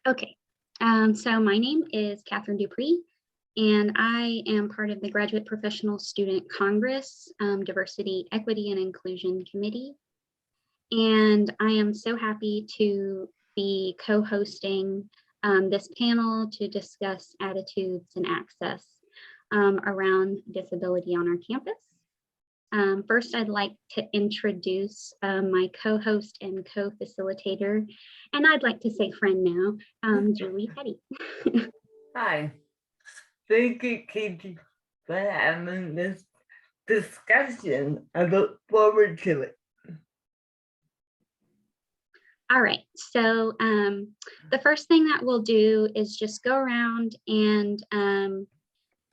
Okay, so my name is Catherine Dupree, and I am part of the Graduate Professional Student Congress Diversity, Equity, and Inclusion Committee. And I am so happy to be co-hosting this panel to discuss attitudes and access around disability on our campus. First, I'd like to introduce my co-host and co-facilitator, and I'd like to say friend now, Julie Petty. Hi, thank you, Katie, for having this discussion. I look forward to it. All right, so the first thing that we'll do is just go around and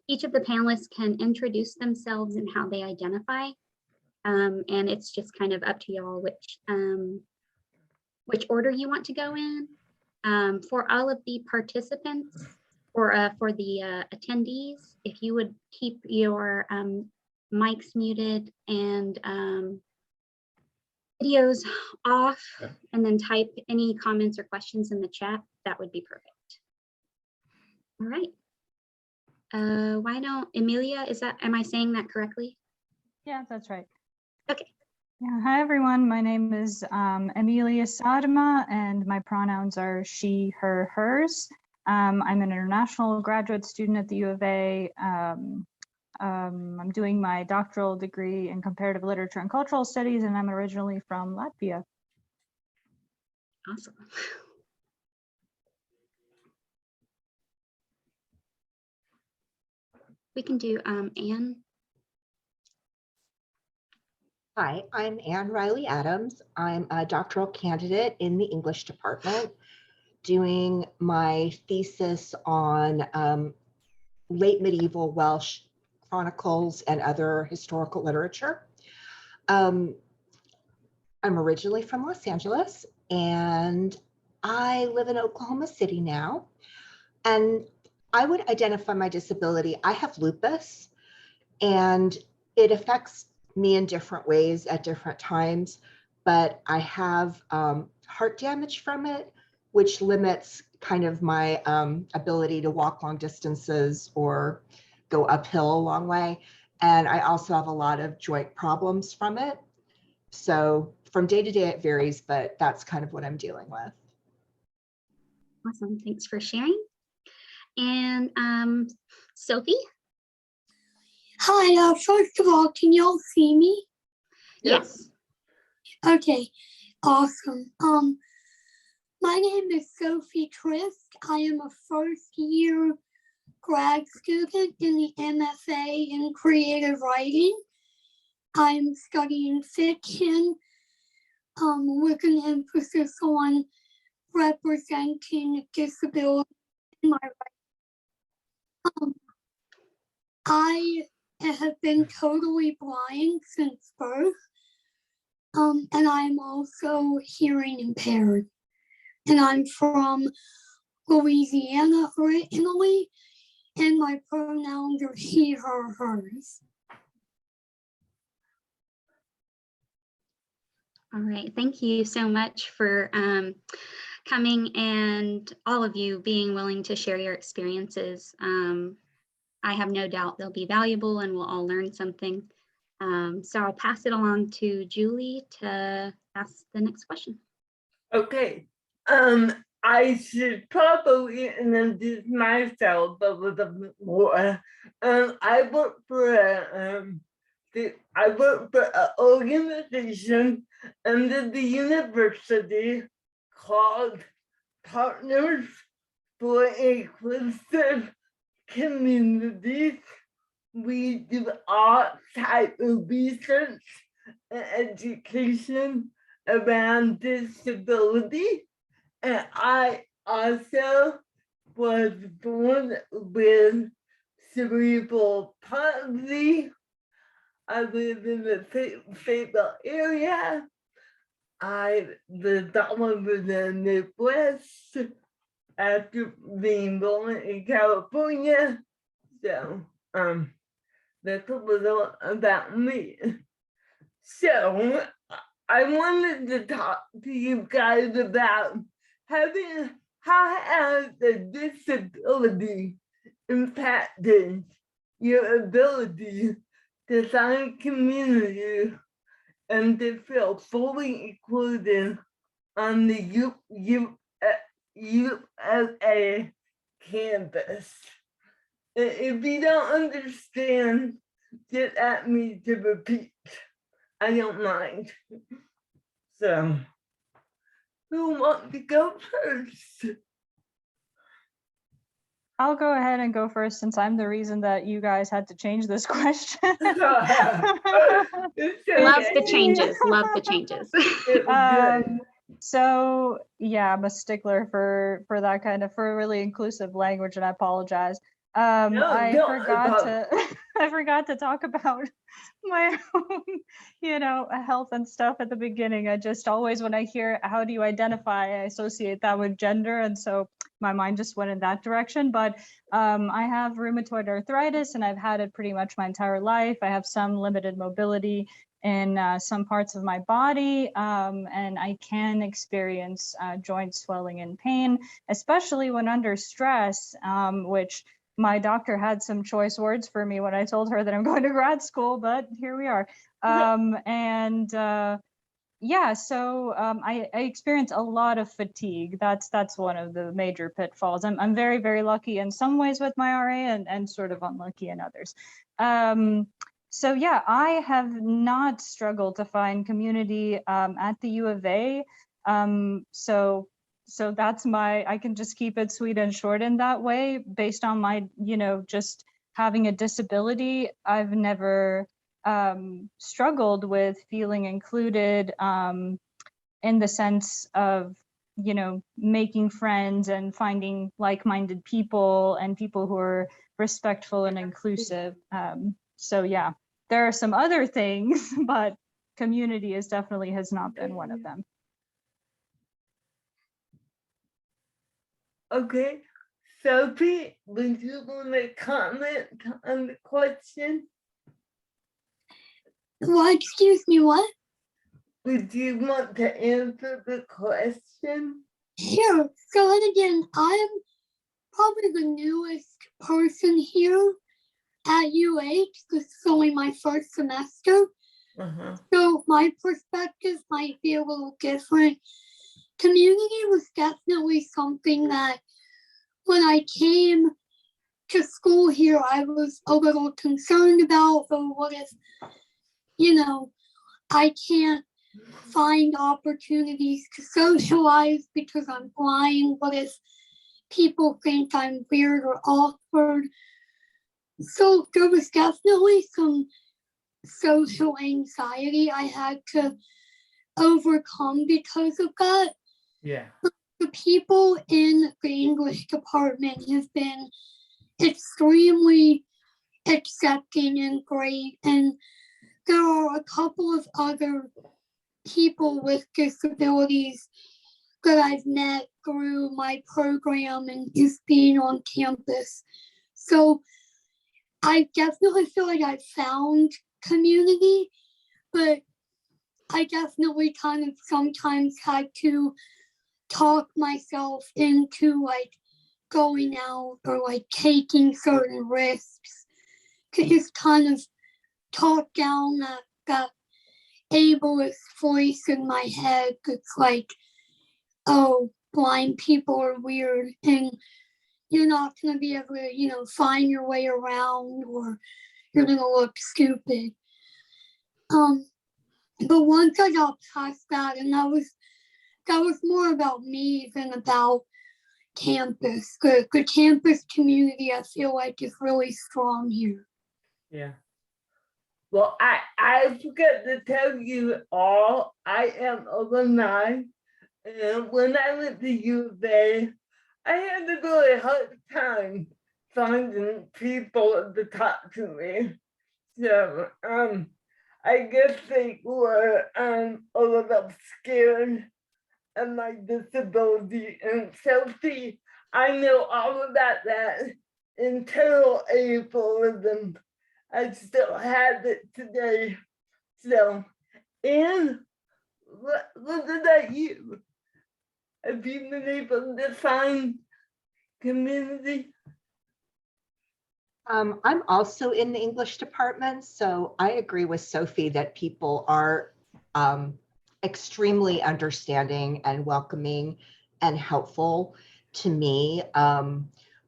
each of the panelists can introduce themselves and how they identify. And it's just kind of up to y'all which order you want to go in. For all of the participants or for the attendees, if you would keep your mics muted and videos off, and then type any comments or questions in the chat, that would be perfect. All right. Why don't Emilia, am I saying that correctly? Yeah, that's right. Okay. Yeah, hi everyone. My name is Emilia Sadma, and my pronouns are she, her, hers. I'm an international graduate student at the U of A. I'm doing my doctoral degree in comparative literature and cultural studies, and I'm originally from Latvia. Awesome. We can do Anne. Hi, I'm Anne Riley Adams. I'm a doctoral candidate in the English department, doing my thesis on late medieval Welsh chronicles and other historical literature. I'm originally from Los Angeles, and I live in Oklahoma City now. And I would identify my disability. I have lupus, and it affects me in different ways at different times, but I have heart damage from it, which limits kind of my ability to walk long distances or go uphill a long way. And I also have a lot of joint problems from it. So from day to day it varies, but that's kind of what I'm dealing with. Awesome, thanks for sharing. And Sophie? Hi, first of all, can y'all see me? Yes. Okay, awesome. My name is Sophie Trist. I am a first-year grad student in the MFA in creative writing. I'm studying fiction with an emphasis on representing disability in my writing. I have been totally blind since birth, and I'm also hearing impaired. And I'm from Louisiana originally, and my pronouns are she, her, hers. All right, thank you so much for coming and all of you being willing to share your experiences. I have no doubt they'll be valuable and we'll all learn something. So I'll pass it along to Julie to ask the next question. Okay, I should probably introduce myself a little bit more. I work for an organization under the university called Partners for Inclusive Communities. We do all type of research and education around disability, and I also was born with cerebral palsy. I live in the Fayetteville area. I lived all over the Midwest after being born in California. So that's a little about me. So I wanted to talk to you guys about having how has the disability impacted your ability to find community and to feel fully included on the USA campus? If you don't understand, just ask me to repeat. I don't mind. So, who wants to go first? I'll go ahead and go first since I'm the reason that you guys had to change this question. It's Love the okay. changes, love the changes. It was good. So yeah, I'm a stickler for that kind of for really inclusive language, and I apologize. No, I don't forgot apologize. to I forgot to talk about my own, health and stuff at the beginning. I just always, when I hear how do you identify, I associate that with gender, and so my mind just went in that direction. But I have rheumatoid arthritis, and I've had it pretty much my entire life. I have some limited mobility in some parts of my body, and I can experience joint swelling and pain, especially when under stress, which my doctor had some choice words for me when I told her that I'm going to grad school, but here we are. Yeah, so I experience a lot of fatigue. That's one of the major pitfalls. I'm very, very lucky in some ways with my RA and sort of unlucky in others. So yeah, I have not struggled to find community at the U of A. So that's I can just keep it sweet and short in that way. Based on my, just having a disability, I've never struggled with feeling included in the sense of, making friends and finding like-minded people and people who are respectful and inclusive. So yeah, there are some other things, but community has not been one of them. Okay, Sophie, would you want to comment on the question? What? Excuse me, what? Would you want to answer the question? Sure. So and again, I'm probably the newest person here at UH. This is only my first semester. Uh-huh. So my perspective might be a little different. Community was definitely something that when I came to school here, I was a little concerned about. Or what if, I can't find opportunities to socialize because I'm blind? What if people think I'm weird or awkward? So there was definitely some social anxiety I had to overcome because of that. Yeah. The people in the English department have been extremely accepting and great, and there are a couple of other people with disabilities that I've met through my program and just being on campus. So I definitely feel like I've found community, but I definitely kind of sometimes had to talk myself into like going out or like taking certain risks to just kind of talk down that ableist voice in my head that's like, oh, blind people are weird and you're not going to be able to, find your way around, or you're going to look stupid. But once I got past that, and that was more about me than about campus. The campus community, I feel like, is really strong here. Yeah. Well, I forgot to tell you all, I am alumni, and when I went to U of A, I had a really hard time finding people to talk to me. So, I guess they were a little scared of my disability. And Sophie, I know all about that internal ableism. I still have it today. So, and what about you? Have you been able to find community? I'm also in the English department, so I agree with Sophie that people are extremely understanding and welcoming and helpful to me.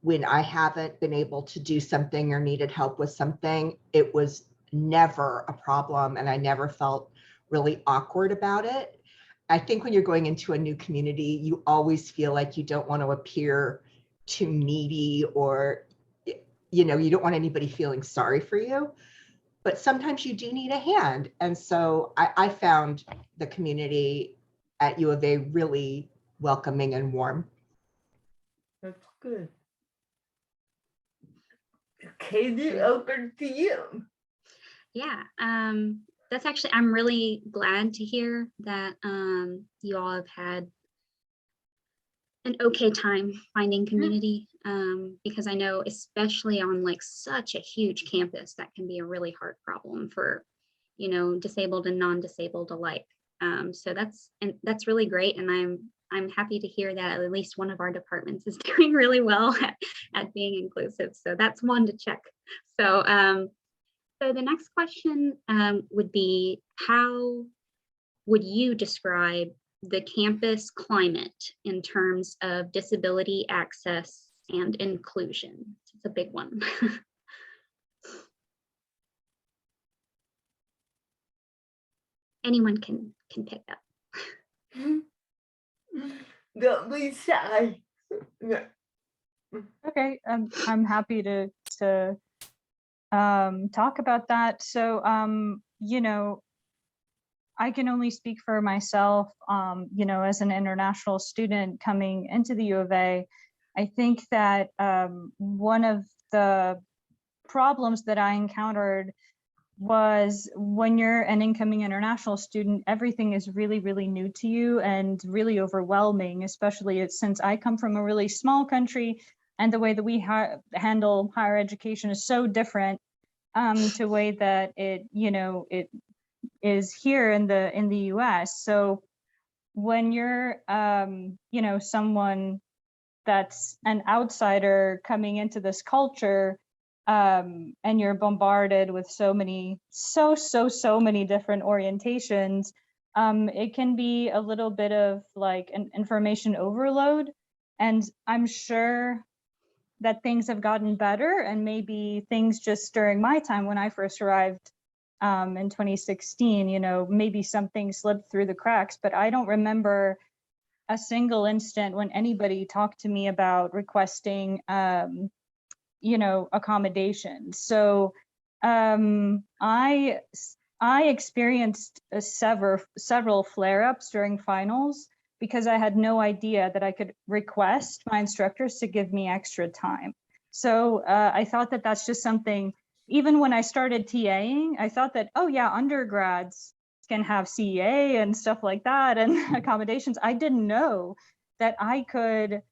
When I haven't been able to do something or needed help with something, it was never a problem, and I never felt really awkward about it. I think when you're going into a new community, you always feel like you don't want to appear too needy, or you don't want anybody feeling sorry for you, but sometimes you do need a hand. And so I found the community at U of A really welcoming and warm. That's good. Katie, over to you. Yeah, that's actually, I'm really glad to hear that you all have had an okay time finding community, because I know especially on like such a huge campus, that can be a really hard problem for, disabled and non-disabled alike. So that's really great, and I'm happy to hear that at least one of our departments is doing really well at being inclusive. So that's one to check. So so the next question would be, how would you describe the campus climate in terms of disability access and inclusion? It's a big one. Anyone can pick up. Don't be shy. Okay, I'm happy to talk about that. So, I can only speak for myself, as an international student coming into the U of A. I think that one of the problems that I encountered was when you're an incoming international student, everything is really, really new to you and really overwhelming, especially since I come from a really small country, and the way that we handle higher education is so different to the way that it is here in the US. So when you're someone that's an outsider coming into this culture, and you're bombarded with so many different orientations, it can be a little bit of like an information overload. And I'm sure that things have gotten better, and maybe things just during my time when I first arrived in 2016, maybe something slipped through the cracks, but I don't remember a single instant when anybody talked to me about requesting accommodations. So I experienced several flare-ups during finals because I had no idea that I could request my instructors to give me extra time. So I thought that that's just something, even when I started TAing, I thought that, oh yeah, undergrads can have CEA and stuff like that and accommodations. I didn't know that I could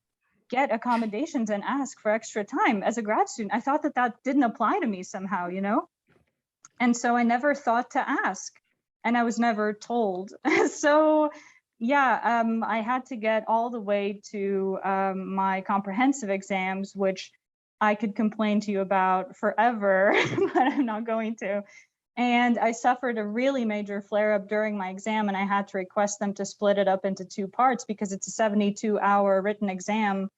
get accommodations and ask for extra time as a grad student. I thought that that didn't apply to me somehow, And so I never thought to ask, and I was never told. So yeah, I had to get all the way to my comprehensive exams, which I could complain to you about forever, but I'm not going to. And I suffered a really major flare-up during my exam, and I had to request them to split it up into 2 parts because it's a 72-hour written exam.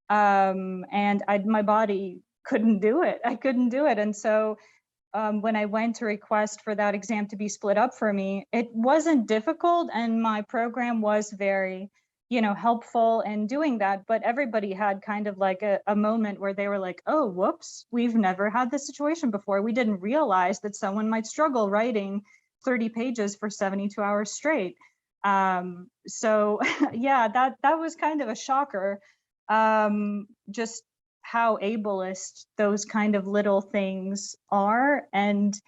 And my body couldn't do it. I couldn't do it. And so when I went to request for that exam to be split up for me, it wasn't difficult, and my program was very, helpful in doing that. But everybody had kind of like a moment where they were like, oh, whoops, we've never had this situation before. We didn't realize that someone might struggle writing 30 pages for 72 hours straight. So yeah, that was kind of a shocker. Just how ableist those kind of little things are. And,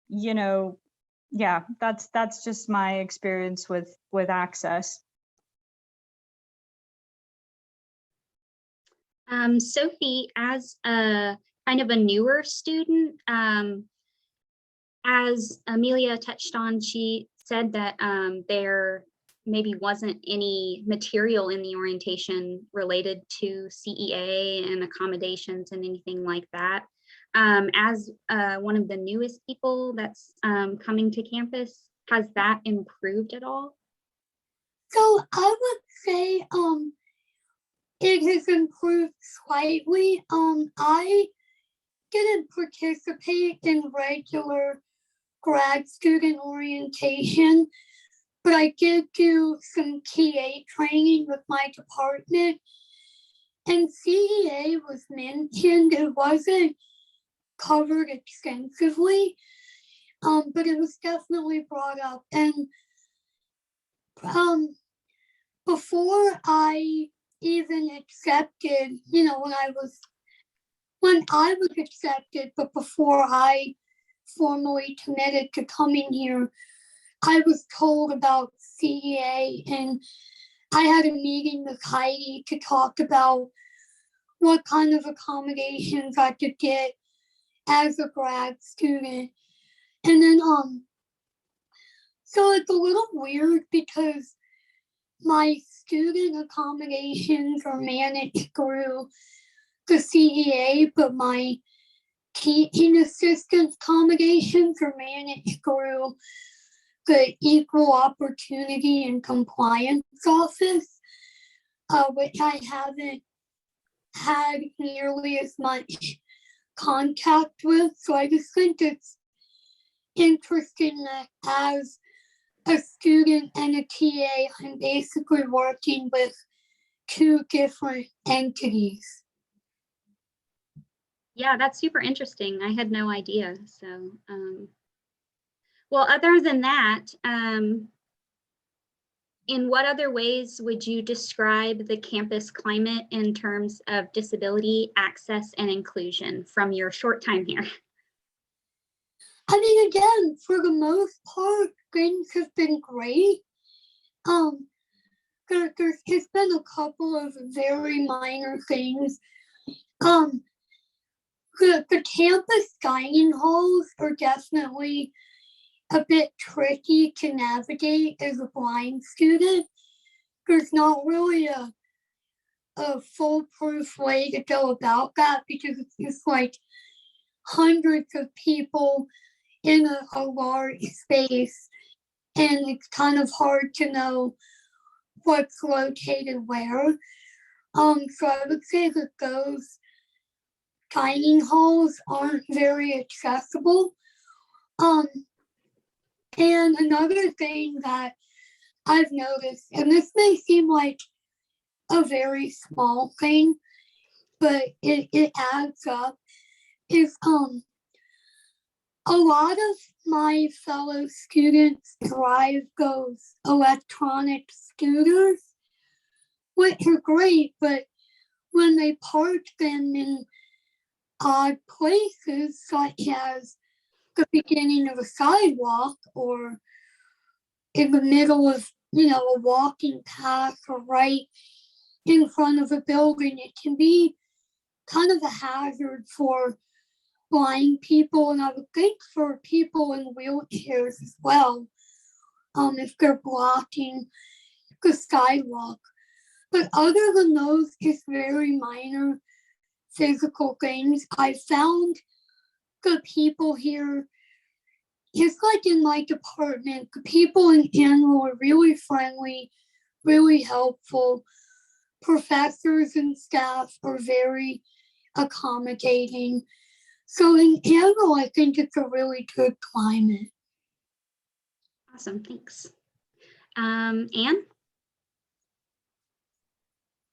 yeah, that's just my experience with access. Sophie, as a kind of a newer student, as Amelia touched on, she said that their maybe wasn't any material in the orientation related to CEA and accommodations and anything like that. As one of the newest people that's coming to campus, has that improved at all? So I would say it has improved slightly. I didn't participate in regular grad student orientation, but I did do some TA training with my department. And CEA was mentioned. It wasn't covered extensively, but it was definitely brought up. And before I even accepted, when I was accepted, but before I formally committed to coming here, I was told about CEA, and I had a meeting with Heidi to talk about what kind of accommodations I could get as a grad student. And then so it's a little weird because my student accommodations are managed through the CEA, but my teaching assistant accommodations are managed through the Equal Opportunity and Compliance Office, which I haven't had nearly as much contact with. So I just think it's interesting that as a student and a TA, I'm basically working with two different entities. Yeah, that's super interesting. I had no idea. So, well, other than that, in what other ways would you describe the campus climate in terms of disability access and inclusion from your short time here? I mean, again, for the most part, things have been great. There's been a couple of very minor things. The campus dining halls are definitely a bit tricky to navigate as a blind student. There's not really a foolproof way to go about that because it's just like hundreds of people in a large space, and it's kind of hard to know what's located where. So I would say that those dining halls aren't very accessible. And another thing that I've noticed, and this may seem like a very small thing, but it adds up, is a lot of my fellow students drive those electronic scooters, which are great, but when they park them in odd places, such as the beginning of a sidewalk or in the middle of, a walking path or right in front of a building, it can be kind of a hazard for blind people, and I would think for people in wheelchairs as well, if they're blocking the sidewalk. But other than those just very minor physical things, I found the people here, just like in my department, the people in general are really friendly, really helpful. Professors and staff are very accommodating. So in general, I think it's a really good climate. Awesome, thanks. Anne?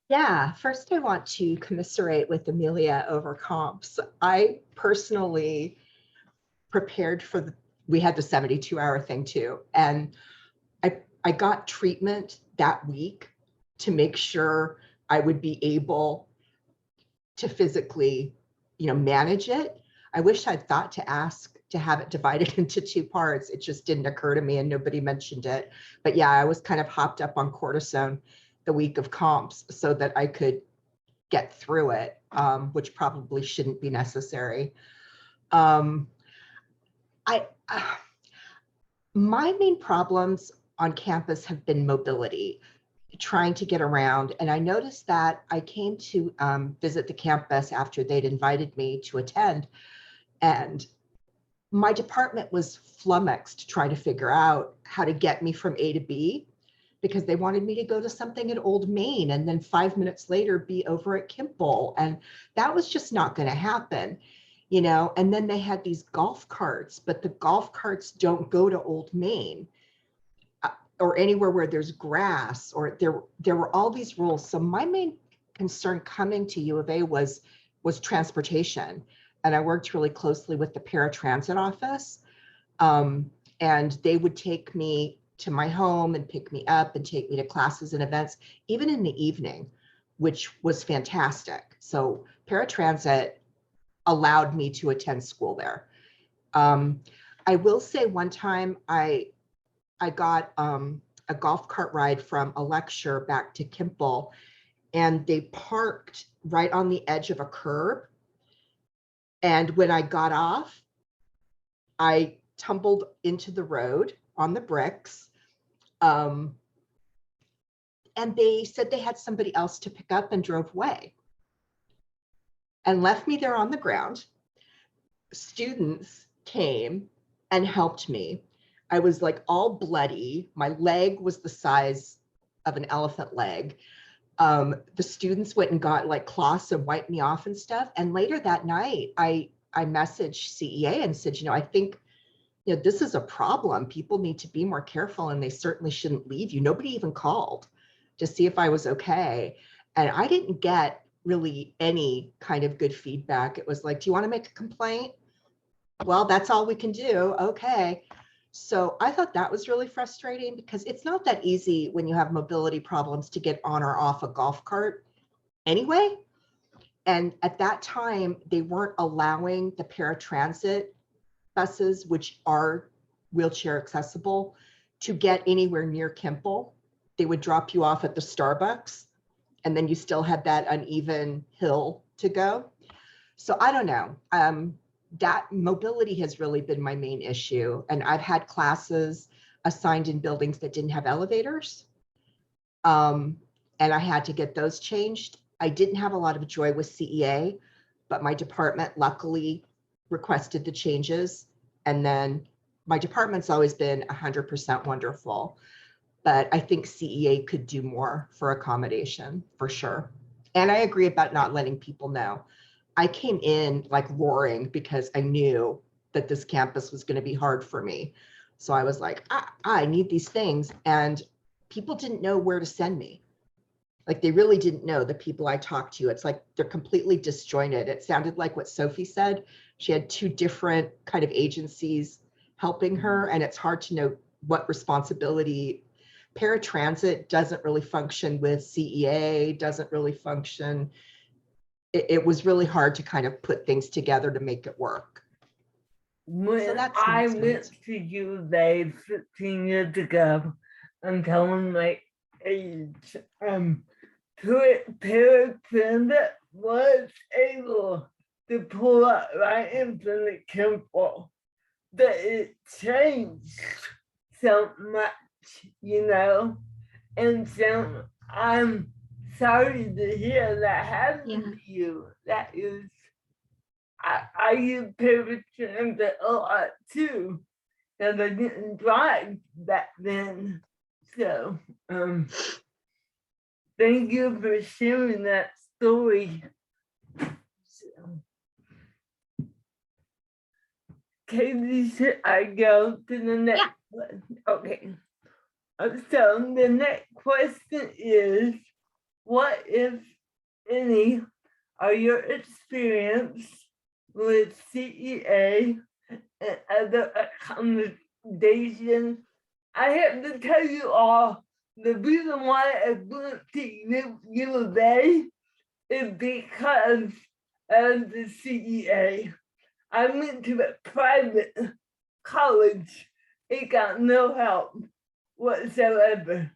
Yeah, first I want to commiserate with Amelia over comps. I personally prepared for we had the 72-hour thing too. And I got treatment that week to make sure I would be able to physically, manage it. I wish I'd thought to ask to have it divided into two parts. It just didn't occur to me and nobody mentioned it. But yeah, I was kind of hopped up on cortisone the week of comps so that I could get through it, which probably shouldn't be necessary. My main problems on campus have been mobility, trying to get around. And I noticed that I came to visit the campus after they'd invited me to attend, and my department was flummoxed trying to figure out how to get me from A to B, because they wanted me to go to something at Old Main and then 5 minutes later be over at Kimball. And that was just not going to happen, you know. And then they had these golf carts, but the golf carts don't go to Old Main or anywhere where there's grass, or there were all these rules. So my main concern coming to U of A was transportation. And I worked really closely with the paratransit office. And they would take me to my home and pick me up and take me to classes and events, even in the evening, which was fantastic. So paratransit allowed me to attend school there. I will say one time I got a golf cart ride from a lecture back to Kimball, and they parked right on the edge of a curb. And when I got off, I tumbled into the road on the bricks. And they said they had somebody else to pick up and drove away and left me there on the ground. Students came and helped me. I was like all bloody. My leg was the size of an elephant leg. The students went and got like cloths and wiped me off and stuff. And later that night, I messaged CEA and said, you know, I think, you know, this is a problem. People need to be more careful, and they certainly shouldn't leave you. Nobody even called to see if I was okay. And I didn't get really any kind of good feedback. It was like, do you want to make a complaint? Well, that's all we can do. Okay. So I thought that was really frustrating, because it's not that easy when you have mobility problems to get on or off a golf cart anyway. And at that time, they weren't allowing the paratransit buses, which are wheelchair accessible, to get anywhere near Kimball. They would drop you off at the Starbucks, and then you still had that uneven hill to go. So I don't know. That mobility has really been my main issue. And I've had classes assigned in buildings that didn't have elevators. And I had to get those changed. I didn't have a lot of joy with CEA, but my department luckily requested the changes. And then my department's always been 100% wonderful, but I think CEA could do more for accommodation for sure. And I agree about not letting people know. I came in like roaring because I knew that this campus was going to be hard for me. So I was like, I need these things. And people didn't know where to send me. Like they really didn't know, the people I talked to. It's like they're completely disjointed. It sounded like what Sophie said. She had two different kind of agencies helping her, and it's hard to know what responsibility. Paratransit doesn't really function with CEA, doesn't really function. It was really hard to kind of put things together to make it work. When that's I next went to U of A 15 years ago, I'm telling my age, paratransit was able to pull up right into the Kimball. That it changed so much, you know, and so I'm sorry to hear that happened to you. That is, I use paratransit a lot too, and I didn't drive back then. So, thank you for sharing that story. So, Katie, should I go to the next one? Okay. So the next question is, what, if any, are your experience with CEA and other accommodations? I have to tell you all, the reason why I went to U of A is because of the CEA. I went to a private college. It got no help whatsoever.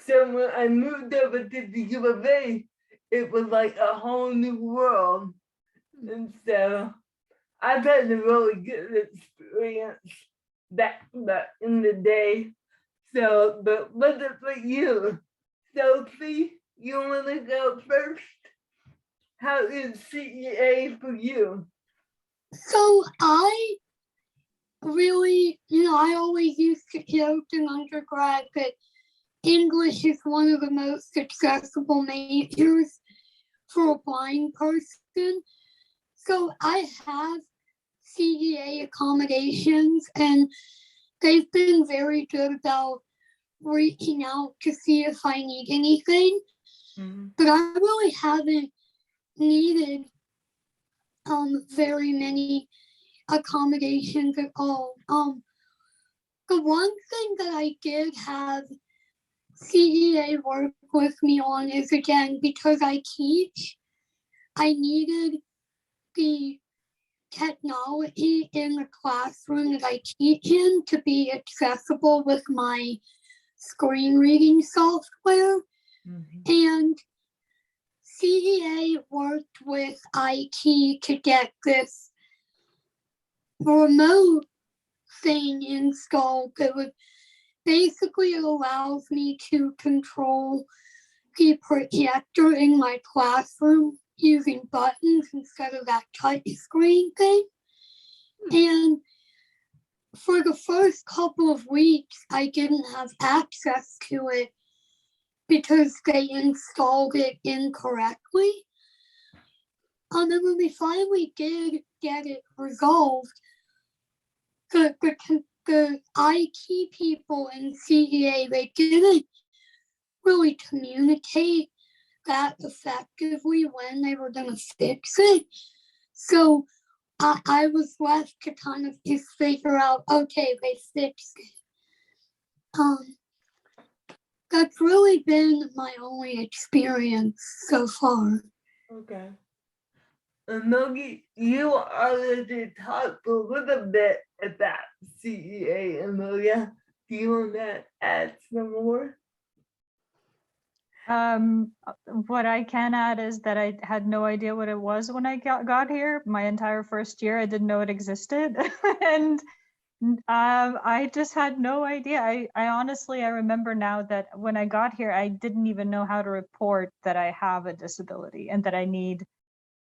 So when I moved over to the U of A, it was like a whole new world. And so I've had a really good experience back in the day. So, but what about you? Sophie, you want to go first? How is CEA for you? So I really, I always used to joke in undergrad that English is one of the most accessible majors for a blind person. So I have CEA accommodations and they've been very good about reaching out to see if I need anything. But I really haven't needed very many accommodations at all. The one thing that I did have CEA work with me on is, again, because I teach, I needed the technology in the classroom that I teach in to be accessible with my screen reading software. And CEA worked with IT to get this remote thing installed that would basically, it allows me to control the projector in my classroom using buttons instead of that touch screen thing. And for the first couple of weeks, I didn't have access to it because they installed it incorrectly. And then when we finally did get it resolved, the IT people in CEA, they didn't really communicate that effectively when they were going to fix it. So I was left to kind of just figure out, okay, they fixed it. That's really been my only experience so far. Okay. Nogi, you already talked a little bit about CEA, Amelia. Do you want to add some more? What I can add is that I had no idea what it was when I got here. My entire first year, I didn't know it existed. And I just had no idea. I honestly, I remember now that when I got here, I didn't even know how to report that I have a disability and that I need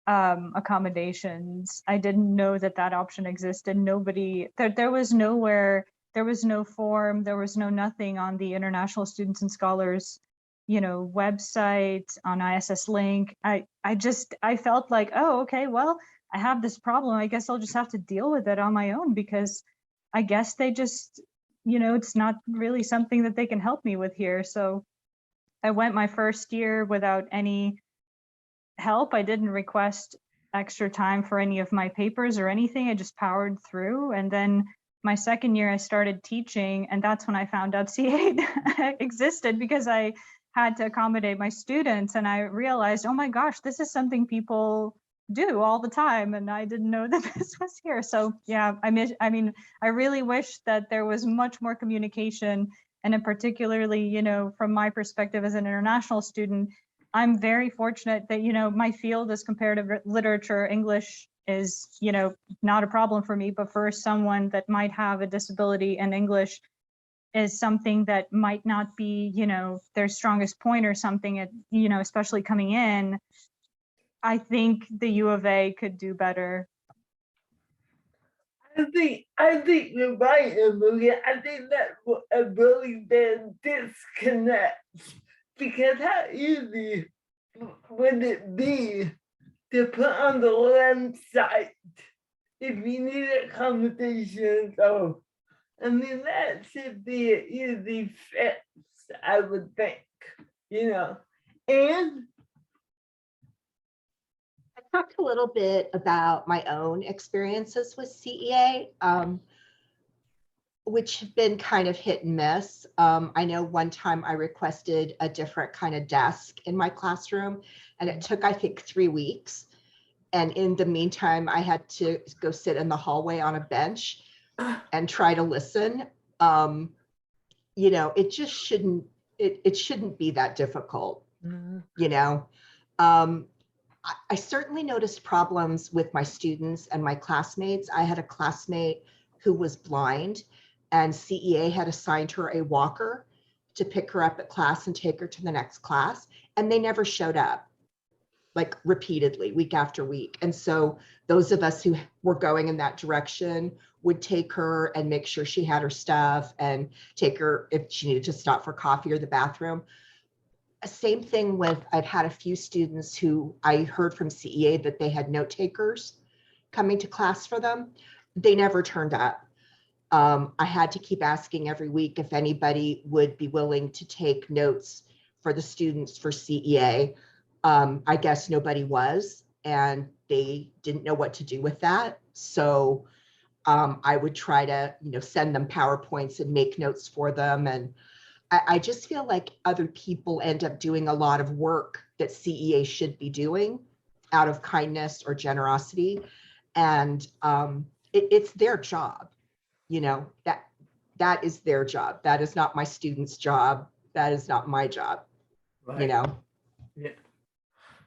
accommodations. I didn't know that that option existed. Nobody, there was nowhere, there was no form, there was no nothing on the International Students and Scholars, website, on ISS Link. I felt like, oh, okay, well, I have this problem. I guess I'll just have to deal with it on my own, because I guess they just, it's not really something that they can help me with here. So I went my first year without any help. I didn't request extra time for any of my papers or anything. I just powered through. And then my second year I started teaching, and that's when I found out CA existed, because I had to accommodate my students, and I realized, oh my gosh, this is something people do all the time, and I didn't know that this was here. So yeah, I really wish that there was much more communication, and in particularly, from my perspective as an international student, I'm very fortunate that, my field is comparative literature. English is, not a problem for me, but for someone that might have a disability, and English is something that might not be, their strongest point or something, especially coming in, I think the U of A could do better. I think you're right, Amelia. I think that's a really bad disconnect, because how easy would it be to put on the website if you need accommodations? Oh, I mean, that should be an easy fix, I would think, And I talked a little bit about my own experiences with CEA, which have been kind of hit and miss. I know one time I requested a different kind of desk in my classroom, and it took, I think, 3 weeks. And in the meantime, I had to go sit in the hallway on a bench and try to listen. It just shouldn't, it shouldn't be that difficult, I certainly noticed problems with my students and my classmates. I had a classmate who was blind, and CEA had assigned her a walker to pick her up at class and take her to the next class. And they never showed up, like repeatedly, week after week. And so those of us who were going in that direction would take her and make sure she had her stuff and take her if she needed to stop for coffee or the bathroom. Same thing with, I've had a few students who I heard from CEA that they had note takers coming to class for them. They never turned up. I had to keep asking every week if anybody would be willing to take notes for the students for CEA. I guess nobody was, and they didn't know what to do with that. So I would try to, send them PowerPoints and make notes for them. And I just feel like other people end up doing a lot of work that CEA should be doing out of kindness or generosity. And it's their job, that is their job. That is not my student's job. That is not my job, Right. Yeah.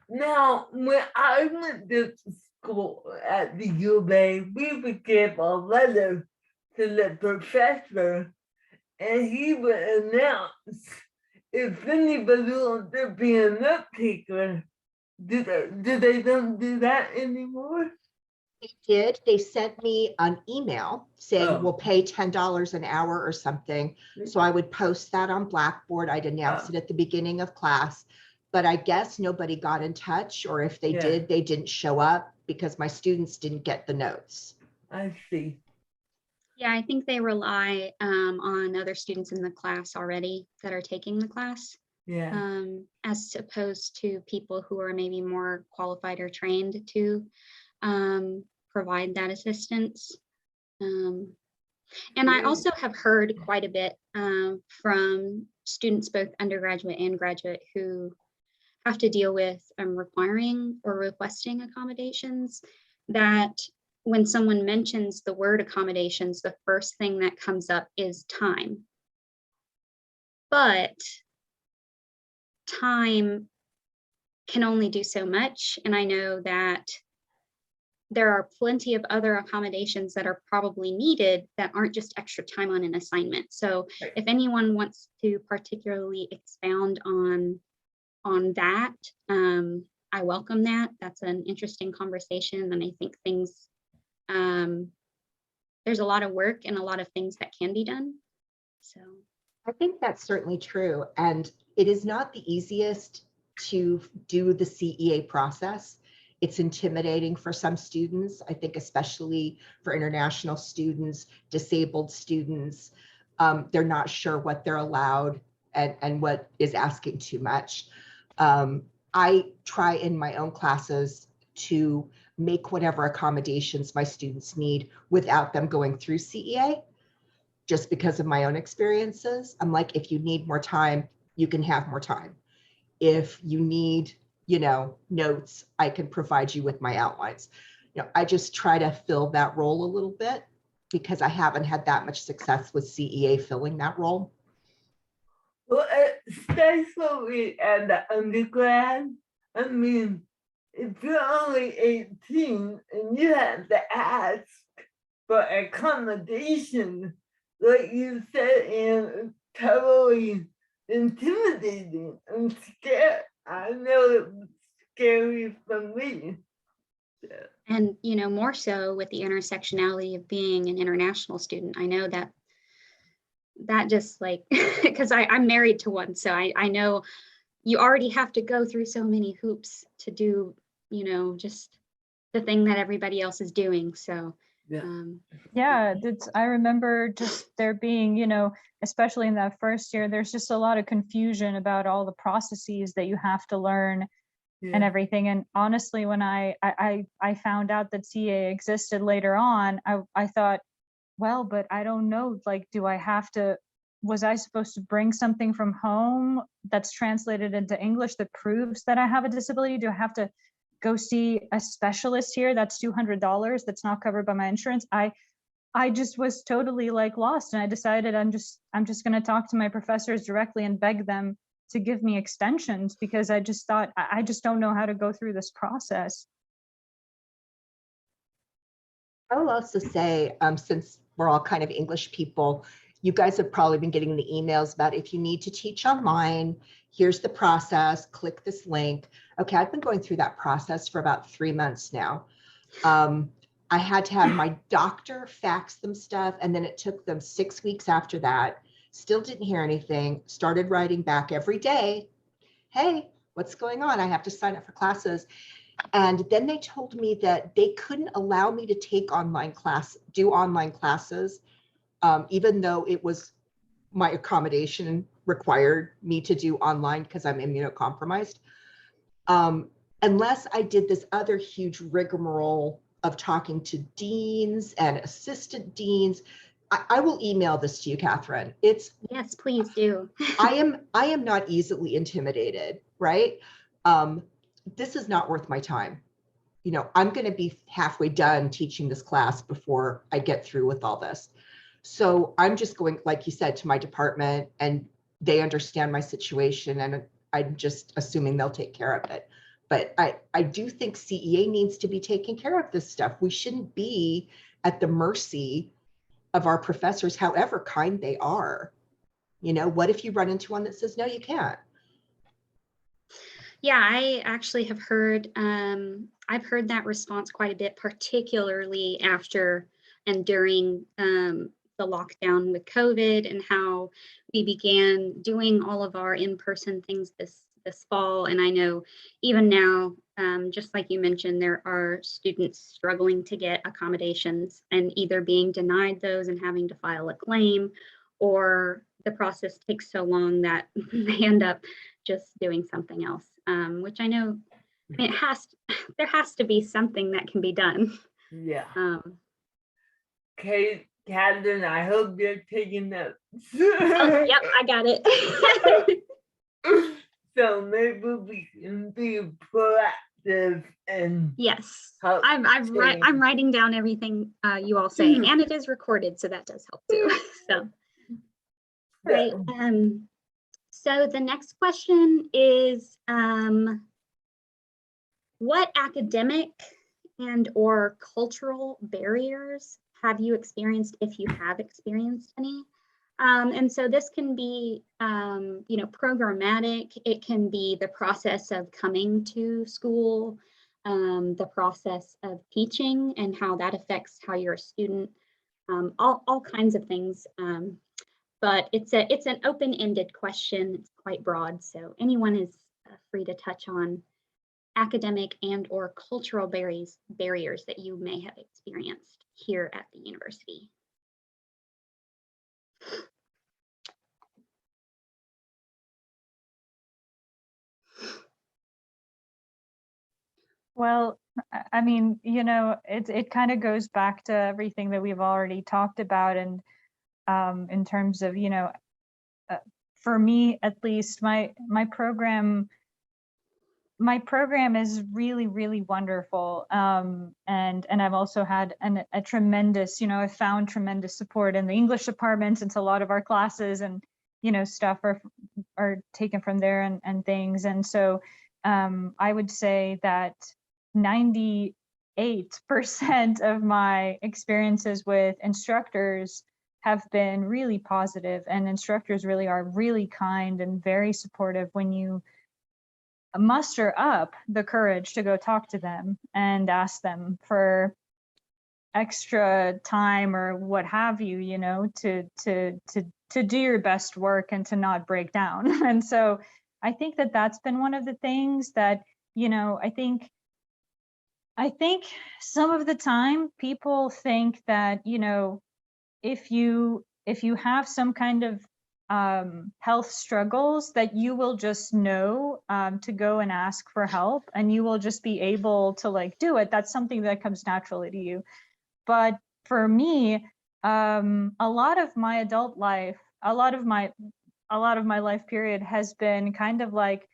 Now, when I went to school at the U of A, we would give a letter to the professor, and he would announce if anybody wants to be a note taker. Do they don't do that anymore? They did. They sent me an email saying Oh. we'll pay $10 an hour or something. So I would post that on Blackboard. I'd announce Oh. it at the beginning of class. But I guess nobody got in touch, or if they Yeah. did, they didn't show up because my students didn't get the notes. I see. Yeah, I think they rely on other students in the class already that are taking the class, Yeah. as opposed to people who are maybe more qualified or trained to provide that assistance. And I also have heard quite a bit from students, both undergraduate and graduate, who have to deal with requiring or requesting accommodations, that when someone mentions the word accommodations, the first thing that comes up is time. But time can only do so much. And I know that there are plenty of other accommodations that are probably needed that aren't just extra time on an assignment. So Right. if anyone wants to particularly expound on that, I welcome that. That's an interesting conversation. And I think there's a lot of work and a lot of things that can be done. So I think that's certainly true. And it is not the easiest to do the CEA process. It's intimidating for some students, I think, especially for international students, disabled students. They're not sure what they're allowed and what is asking too much. I try in my own classes to make whatever accommodations my students need without them going through CEA, just because of my own experiences. I'm like, if you need more time, you can have more time. If you need, notes, I can provide you with my outlines. I just try to fill that role a little bit because I haven't had that much success with CEA filling that role. Well, especially at the undergrad, I mean, if you're only 18 and you have to ask for accommodation, like you said, and totally intimidating and scary. I know it was scary for me. Yeah. and more so with the intersectionality of being an international student. I know that just like because I'm married to one, so I know you already have to go through so many hoops to do just the thing that everybody else is doing. So Yeah. Yeah, I remember just there being, especially in that first year, there's just a lot of confusion about all the processes that you have to learn and everything. And honestly, when I found out that CEA existed later on, I thought, well, but I don't know, like, was I supposed to bring something from home that's translated into English that proves that I have a disability? Do I have to go see a specialist here? That's $200 that's not covered by my insurance. I just was totally like lost, and I decided I'm just going to talk to my professors directly and beg them to give me extensions, because I just thought I just don't know how to go through this process. I will also say, since we're all kind of English people. You guys have probably been getting the emails about if you need to teach online, here's the process, click this link. Okay, I've been going through that process for about 3 months now. I had to have my doctor fax them stuff, and then it took them 6 weeks after that. Still didn't hear anything, started writing back every day. Hey, what's going on? I have to sign up for classes. And then they told me that they couldn't allow me to take do online classes, even though it was my accommodation required me to do online because I'm immunocompromised. Unless I did this other huge rigmarole of talking to deans and assistant deans. I will email this to you, Catherine. Yes, please do. I am not easily intimidated, right? This is not worth my time. You know, I'm going to be halfway done teaching this class before I get through with all this. So I'm just going, like you said, to my department, and they understand my situation, and I'm just assuming they'll take care of it. But I do think CEA needs to be taking care of this stuff. We shouldn't be at the mercy of our professors, however kind they are. You know, what if you run into one that says, no, you can't? Yeah, I actually have heard, I've heard that response quite a bit, particularly after and during the lockdown with COVID, and how we began doing all of our in-person things this fall. And I know even now, just like you mentioned, there are students struggling to get accommodations and either being denied those and having to file a claim, or the process takes so long that they end up just doing something else, which I know there has to be something that can be done. Yeah. Um, Catherine, I hope you're taking notes. oh, yep, I got it. So maybe we can be proactive and Yes, help I'm change. writing down everything you all say, and it is recorded, so that does help too. So, right. So the next question is, what academic and or cultural barriers have you experienced, if you have experienced any? And so this can be, you know, programmatic. It can be the process of coming to school, the process of teaching and how that affects how you're a student, all kinds of things. But it's an open-ended question. It's quite broad, so anyone is free to touch on academic and or cultural barriers that you may have experienced here at the university. Well, I mean, you know, it kind of goes back to everything that we've already talked about, and in terms of, you know, for me at least, my program is really, really wonderful, and I've also had a tremendous, you know, I've found tremendous support in the English department, since a lot of our classes and, you know, stuff are taken from there and things, and so I would say that 98% of my experiences with instructors have been really positive, and instructors really are really kind and very supportive when you muster up the courage to go talk to them and ask them for extra time or what have you, you know, to do your best work and to not break down. And so I think that that's been one of the things that, you know, I think some of the time people think that, you know, if you have some kind of health struggles, that you will just know to go and ask for help, and you will just be able to like do it. That's something that comes naturally to you. But for me, a lot of my adult life, a lot of my life period has been kind of like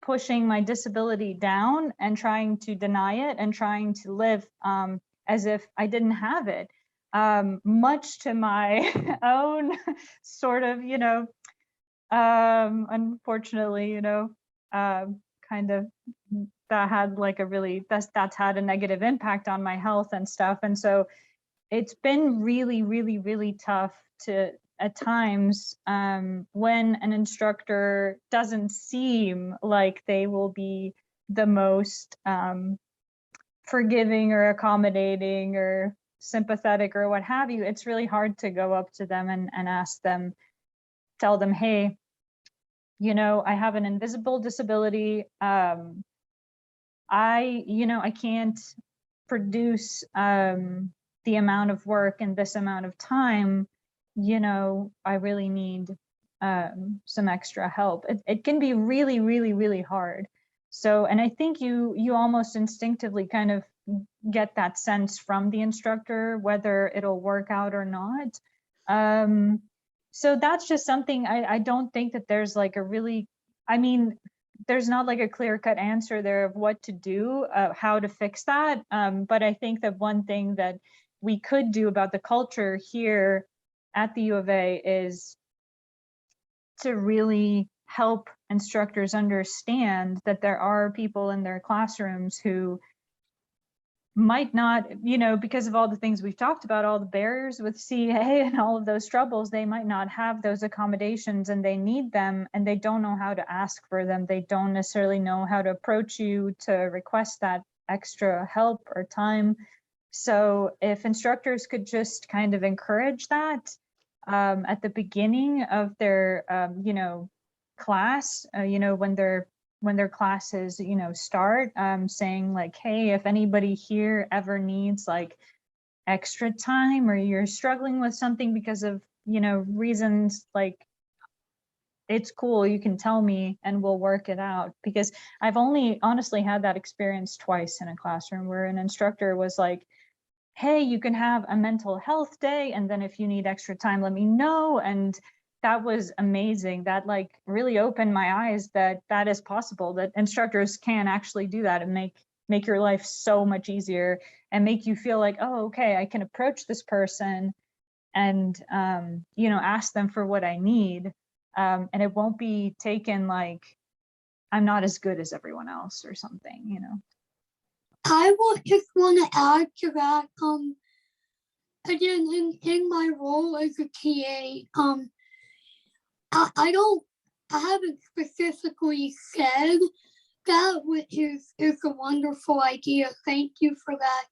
pushing my disability down and trying to deny it and trying to live as if I didn't have it. Much to my own sort of, you know, unfortunately, you know, kind of that had like a really, that's had a negative impact on my health and stuff. And so it's been really, really, really tough to at times when an instructor doesn't seem like they will be the most forgiving or accommodating or sympathetic or what have you. It's really hard to go up to them and ask them, tell them, hey, you know, I have an invisible disability. I can't produce the amount of work in this amount of time. You know, I really need some extra help. It can be really, really, really hard. So, and I think you almost instinctively kind of get that sense from the instructor, whether it'll work out or not. So that's just something I don't think that there's like a really, I mean, there's not like a clear-cut answer there of what to do, how to fix that. But I think that one thing that we could do about the culture here at the U of A is to really help instructors understand that there are people in their classrooms who might not, you know, because of all the things we've talked about, all the barriers with CA and all of those troubles, they might not have those accommodations and they need them and they don't know how to ask for them. They don't necessarily know how to approach you to request that extra help or time. So if instructors could just kind of encourage that at the beginning of their, you know, class, you know, when their classes, you know, start, saying like, hey, if anybody here ever needs like extra time or you're struggling with something because of, you know, reasons, like, it's cool, you can tell me and we'll work it out. Because I've only honestly had that experience twice in a classroom where an instructor was like, hey, you can have a mental health day, and then if you need extra time, let me know. And that was amazing. That like really opened my eyes that that is possible, that instructors can actually do that and make your life so much easier and make you feel like, oh, okay, I can approach this person and you know, ask them for what I need. And it won't be taken like I'm not as good as everyone else or something, you know. I will just want to add to that. Again, in my role as a TA, I haven't specifically said that, which is a wonderful idea. Thank you for that.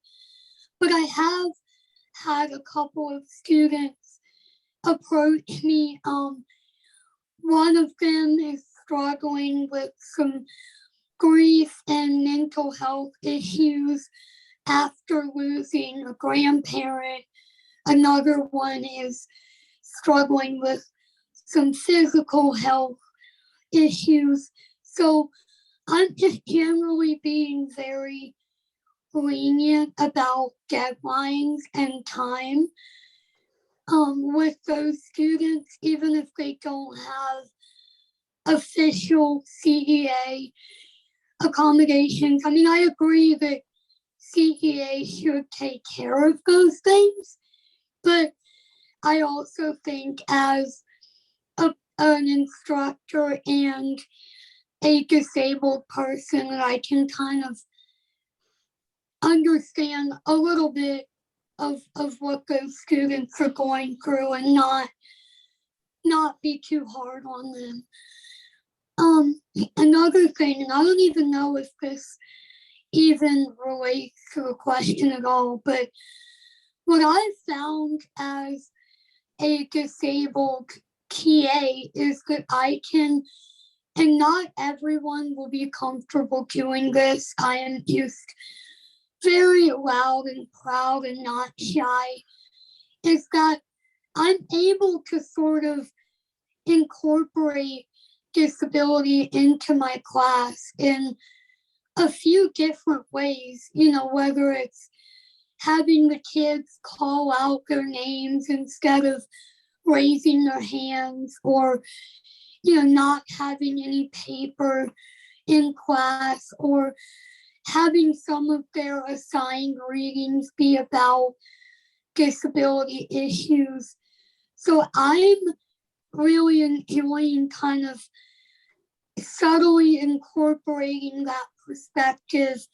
But I have had a couple of students approach me. One of them is struggling with some grief and mental health issues after losing a grandparent. Another one is struggling with some physical health issues. So I'm just generally being very lenient about deadlines and time with those students, even if they don't have official CEA accommodations. I mean, I agree that CEA should take care of those things, but I also think as an instructor and a disabled person, that I can kind of understand a little bit of what those students are going through and not be too hard on them. Another thing, and I don't even know if this even relates to the question at all, but what I've found as a disabled TA is that I can, and not everyone will be comfortable doing this. I am just very loud and proud and not shy, is that I'm able to sort of incorporate disability into my class in a few different ways, you know, whether it's having the kids call out their names instead of raising their hands, or, you know, not having any paper in class, or having some of their assigned readings be about disability issues. So I'm really enjoying kind of subtly incorporating that perspective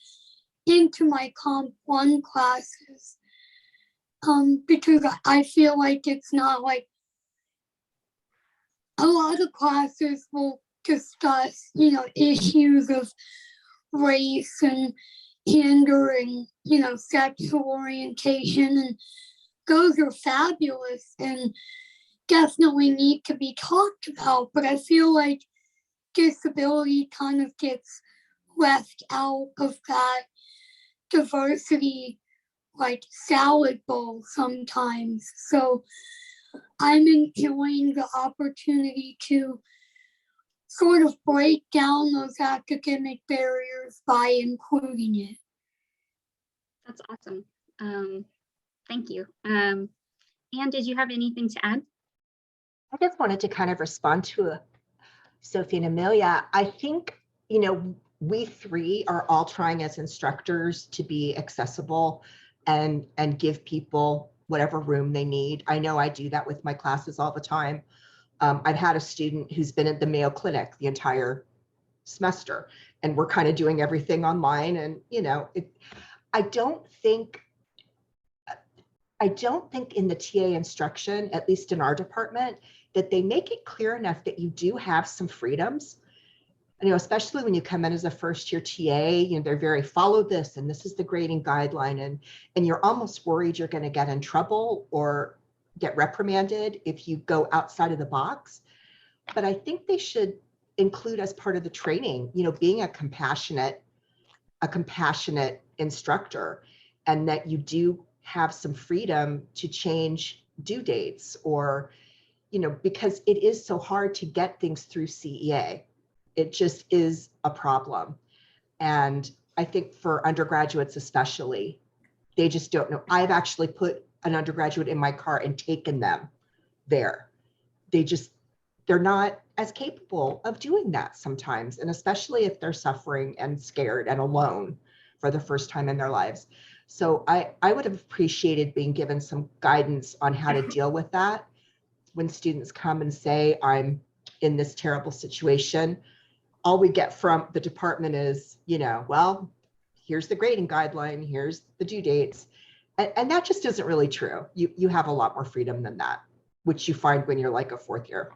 into my Comp 1 classes. because I feel like it's not like a lot of classes will discuss, issues of race and gender and, sexual orientation. And those are fabulous and definitely need to be talked about. But I feel like disability kind of gets left out of that diversity like salad bowl sometimes. So I'm enjoying the opportunity to sort of break down those academic barriers by including it. That's awesome. Thank you. Anne, did you have anything to add? I just wanted to kind of respond to Sophie and Amelia. I think, we three are all trying as instructors to be accessible and give people whatever room they need. I know I do that with my classes all the time. I've had a student who's been at the Mayo Clinic the entire semester, and we're kind of doing everything online. And, I don't think in the TA instruction, at least in our department, that they make it clear enough that you do have some freedoms. Especially when you come in as a first year TA, they're very follow this, and this is the grading guideline, and you're almost worried you're going to get in trouble or get reprimanded if you go outside of the box. But I think they should include as part of the training, being a compassionate instructor, and that you do have some freedom to change due dates, or, because it is so hard to get things through CEA. It just is a problem. And I think for undergraduates especially, they just don't know. I've actually put an undergraduate in my car and taken them there. They're not as capable of doing that sometimes, and especially if they're suffering and scared and alone for the first time in their lives. So I would have appreciated being given some guidance on how to deal with that when students come and say, I'm in this terrible situation. All we get from the department is, well, here's the grading guideline, here's the due dates. And that just isn't really true. You have a lot more freedom than that, which you find when you're like a fourth year.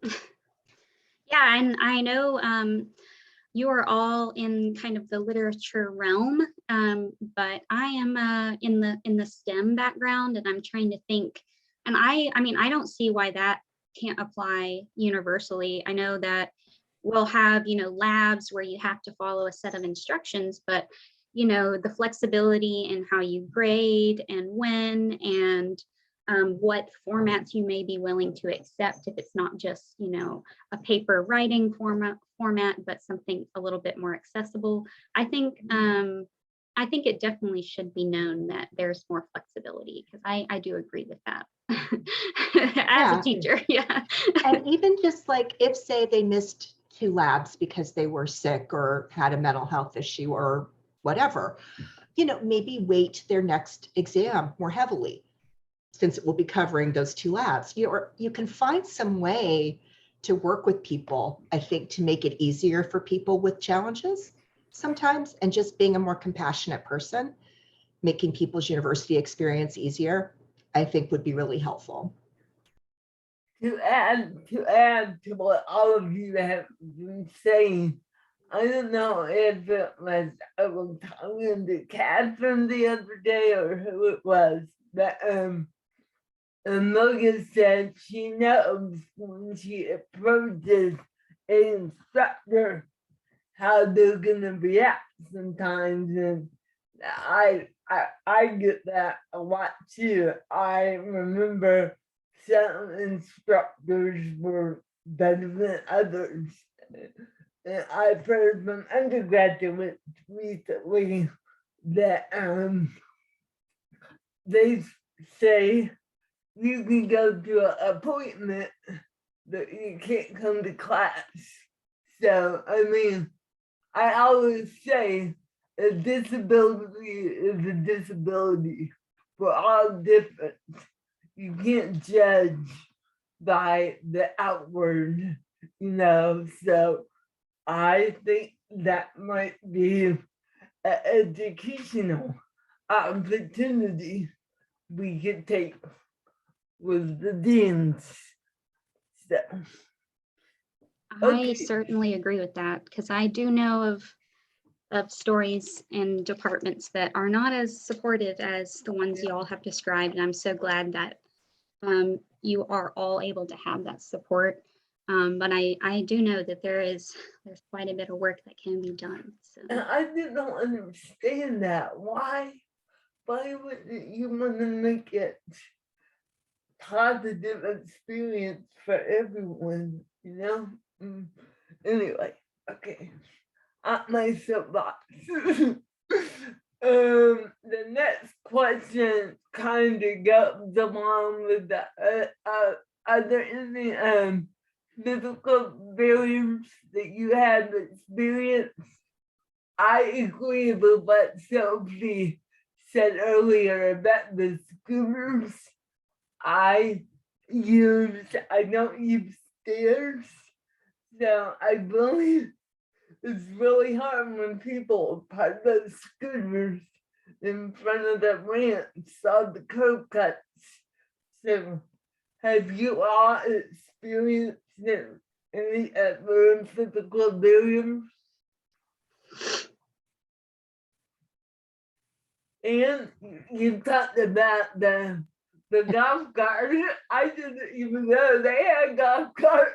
Yeah, and I know you are all in kind of the literature realm, but I am in the STEM background, and I'm trying to think. And I mean, I don't see why that can't apply universally. I know that we'll have, labs where you have to follow a set of instructions, but, the flexibility in how you grade and when, and what formats you may be willing to accept if it's not just, a paper writing format, but something a little bit more accessible. I think it definitely should be known that there's more flexibility, because I do agree with that as a teacher. Yeah. And even just like if, say, they missed 2 labs because they were sick or had a mental health issue or whatever, maybe weight their next exam more heavily, since it will be covering those 2 labs. Or you can find some way to work with people, I think, to make it easier for people with challenges sometimes, and just being a more compassionate person, making people's university experience easier, I think would be really helpful. To add to what all of you have been saying, I don't know if it was I was talking to Catherine the other day or who it was, but Amelia said she knows when she approaches an instructor how they're gonna react sometimes, and I get that a lot too. I remember some instructors were better than others. And I've heard from undergraduates recently that they say you can go to an appointment, but you can't come to class. So, I mean, I always say a disability is a disability. We're all different. You can't judge by the outward, so I think that might be an educational opportunity we could take with the deans. So, I Okay. certainly agree with that because I do know of stories and departments that are not as supportive as the ones you all have described. And I'm so glad that you are all able to have that support. But I do know that there's quite a bit of work that can be done. So and I didn't understand that. Why wouldn't you want to make it positive experience for everyone, you know? Anyway, okay. At my soapbox. The next question kind of goes along with the are there any physical barriers that you have experienced? I agree with what Sophie said earlier about the scooters. I don't use stairs, so I believe it's really hard when people park those scooters in front of the ramps or the curb cuts. So, have you all experienced any physical barriers? And you talked about the golf cart. I didn't even know they had golf cart.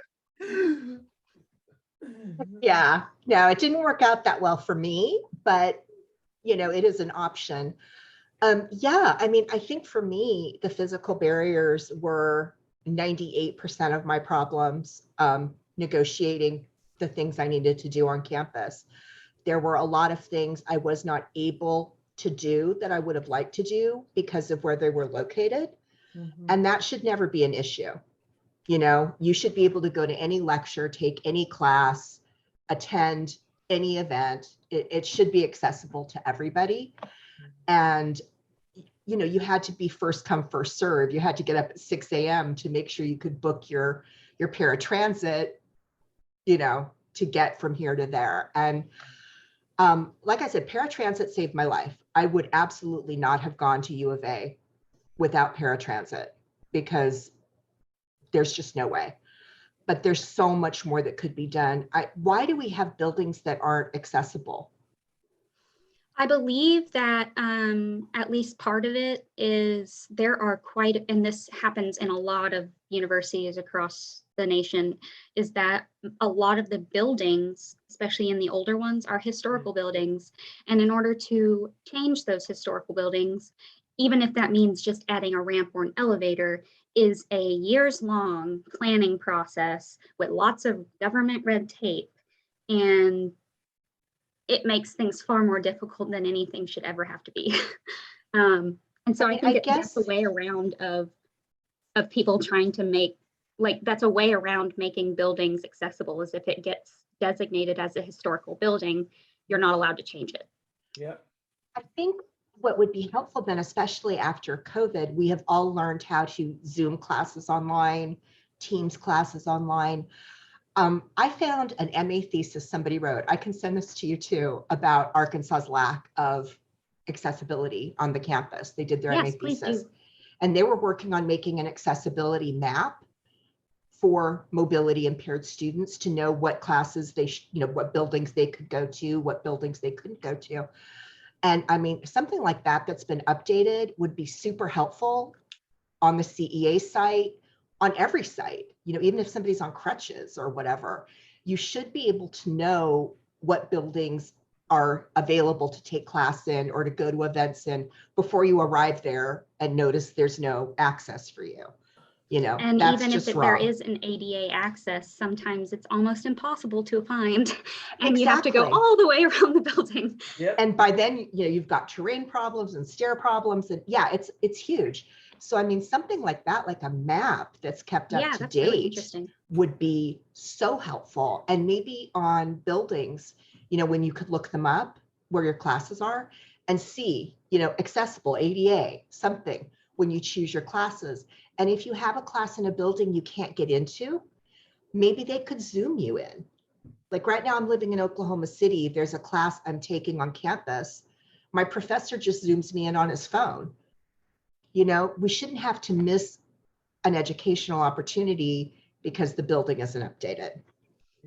Yeah, no, it didn't work out that well for me, but you know, it is an option. Yeah, I mean, I think for me, the physical barriers were 98% of my problems negotiating the things I needed to do on campus. There were a lot of things I was not able to do that I would have liked to do because of where they were located. And that should never be an issue. You know, you should be able to go to any lecture, take any class, attend any event. It should be accessible to everybody. And, you know, you had to be first come, first serve. You had to get up at 6 a.m. to make sure you could book your paratransit, you know, to get from here to there. And like I said, paratransit saved my life. I would absolutely not have gone to U of A without paratransit because there's just no way. But there's so much more that could be done. Why do we have buildings that aren't accessible? I believe that at least part of it is there are quite, and this happens in a lot of universities across the nation, is that a lot of the buildings, especially in the older ones, are historical buildings. And in order to change those historical buildings, even if that means just adding a ramp or an elevator, is a years-long planning process with lots of government red tape. And it makes things far more difficult than anything should ever have to be. And so I think that's a way around of people trying to make, like, that's a way around making buildings accessible, is if it gets designated as a historical building, you're not allowed to change it. Yeah. I think what would be helpful then, especially after COVID, we have all learned how to Zoom classes online, Teams classes online. I found an MA thesis somebody wrote, I can send this to you too, about Arkansas's lack of accessibility on the campus. They did their MA Yes, please thesis. do. And they were working on making an accessibility map for mobility impaired students to know what classes they, what buildings they could go to, what buildings they couldn't go to. And I mean, something like that that's been updated would be super helpful on the CEA site, on every site, even if somebody's on crutches or whatever, you should be able to know what buildings are available to take class in or to go to events in before you arrive there and notice there's no access for you. And that's even just if wrong. there is an ADA access, sometimes it's almost impossible to find, and you have to go all the way around the building. Yep. And by then, you've got terrain problems and stair problems, and yeah, it's huge. So I mean, something like that, like a map that's kept up to date, really interesting, would be so helpful. And maybe on buildings, when you could look them up where your classes are and see, accessible ADA, something when you choose your classes. And if you have a class in a building you can't get into, maybe they could Zoom you in. Like right now I'm living in Oklahoma City. There's a class I'm taking on campus. My professor just Zooms me in on his phone. You know, we shouldn't have to miss an educational opportunity because the building isn't updated.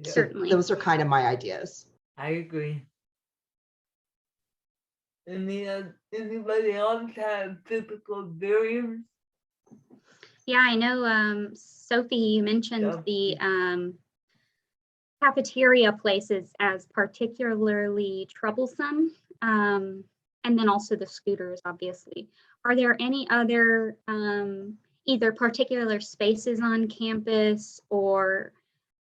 Yeah, Certainly. Those are kind of my ideas. I agree. Anybody else have typical barriers? Yeah, I know, Sophie, you mentioned the cafeteria places as particularly troublesome, and then also the scooters, obviously. Are there any other either particular spaces on campus or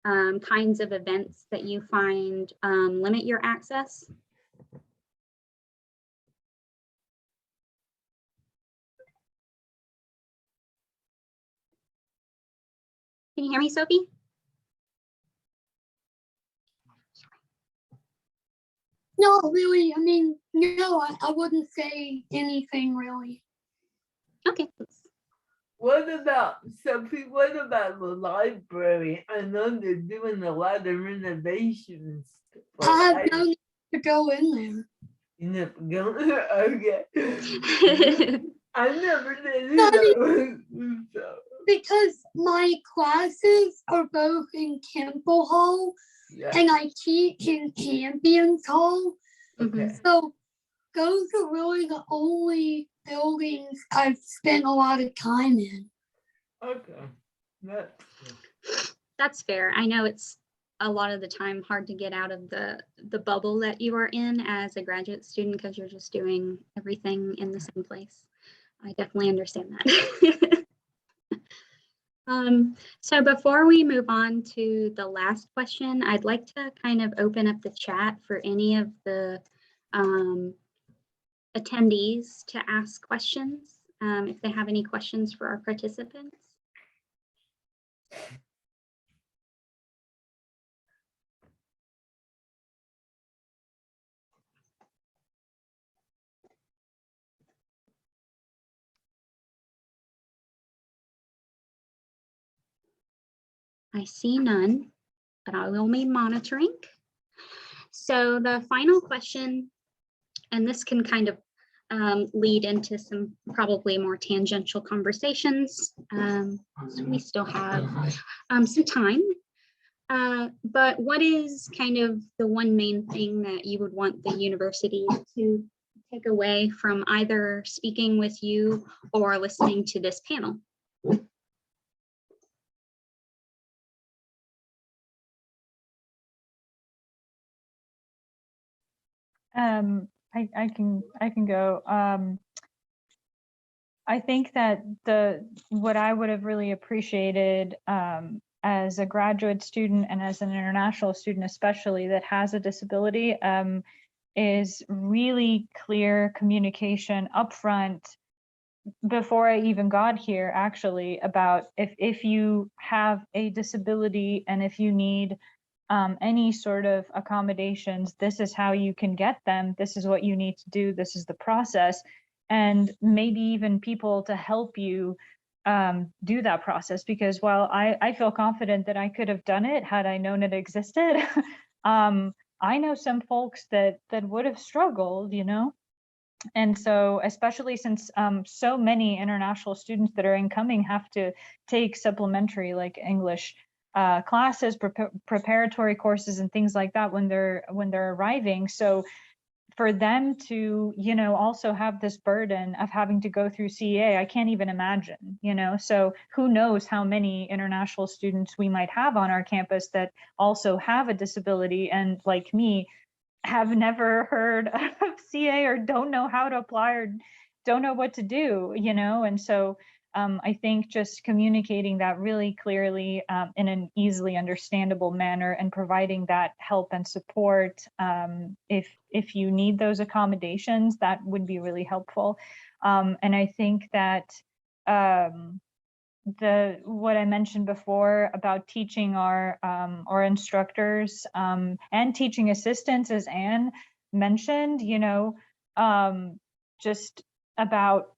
kinds of events that you find limit your access? Can you hear me, Sophie? No, really, I mean, no, I wouldn't say anything really. Okay. What about, Sophie, what about the library? I know they're doing a lot of renovations. for I have life. no need to go in there. You never go, okay. I never did No, I either. So, Because my classes are both in Campbell Hall yeah, and I teach in Champions Hall. okay. So those are really the only buildings I've spent a lot of time in. Okay. That, That's fair. I know it's a lot of the time hard to get out of the bubble that you are in as a graduate student because you're just doing everything in the same place. I definitely understand that. So before we move on to the last question, I'd like to kind of open up the chat for any of the attendees to ask questions, if they have any questions for our participants. I see none, but I will be monitoring. So the final question, and this can kind of lead into some probably more tangential conversations. So we still have some time. But what is kind of the one main thing that you would want the university to take away from either speaking with you or listening to this panel? I can go. I think that what I would have really appreciated as a graduate student and as an international student, especially that has a disability, is really clear communication upfront before I even got here, actually, about if you have a disability and if you need any sort of accommodations, this is how you can get them. This is what you need to do. This is the process. And maybe even people to help you do that process. Because while I feel confident that I could have done it had I known it existed, I know some folks that would have struggled, you know? And so, especially since so many international students that are incoming have to take supplementary like English classes, preparatory courses and things like that when they're arriving. So for them to, you know, also have this burden of having to go through CEA, I can't even imagine, you know. So who knows how many international students we might have on our campus that also have a disability and, like me, have never heard of CA or don't know how to apply or don't know what to do, you know. And so I think just communicating that really clearly in an easily understandable manner and providing that help and support if you need those accommodations, that would be really helpful. And I think that what I mentioned before about teaching our instructors and teaching assistants, as Anne mentioned, you know, just about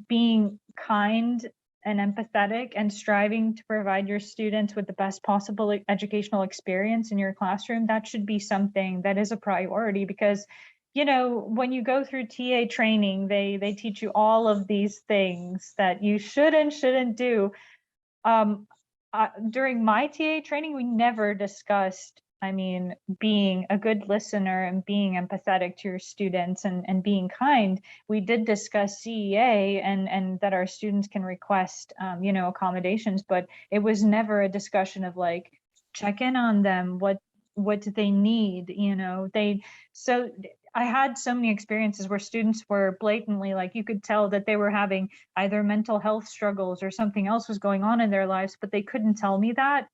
being kind and empathetic and striving to provide your students with the best possible educational experience in your classroom. That should be something that is a priority, because you know, when you go through TA training, they teach you all of these things that you should and shouldn't do. During my TA training, we never discussed, I mean, being a good listener and being empathetic to your students and being kind. We did discuss CEA and that our students can request, you know, accommodations, but it was never a discussion of like, check in on them. What do they need? You know, so I had so many experiences where students were blatantly like, you could tell that they were having either mental health struggles or something else was going on in their lives, but they couldn't tell me that,